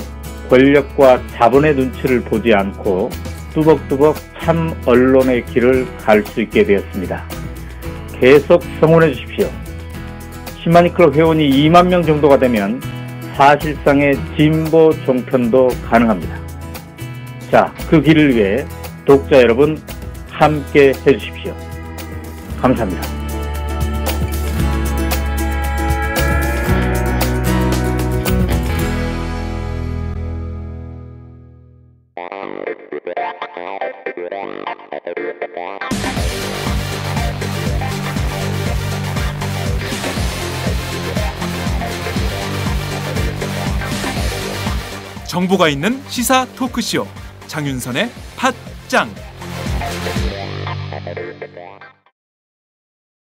권력과 자본의 눈치를 보지 않고 뚜벅뚜벅 참 언론의 길을 갈 수 있게 되었습니다. 계속 성원해 주십시오. 10만인 클럽 회원이 2만 명 정도가 되면 사실상의 진보 종편도 가능합니다. 자, 그 길을 위해 독자 여러분 함께 해주십시오. 감사합니다. 정보가 있는 시사 토크쇼 장윤선의 팟짱.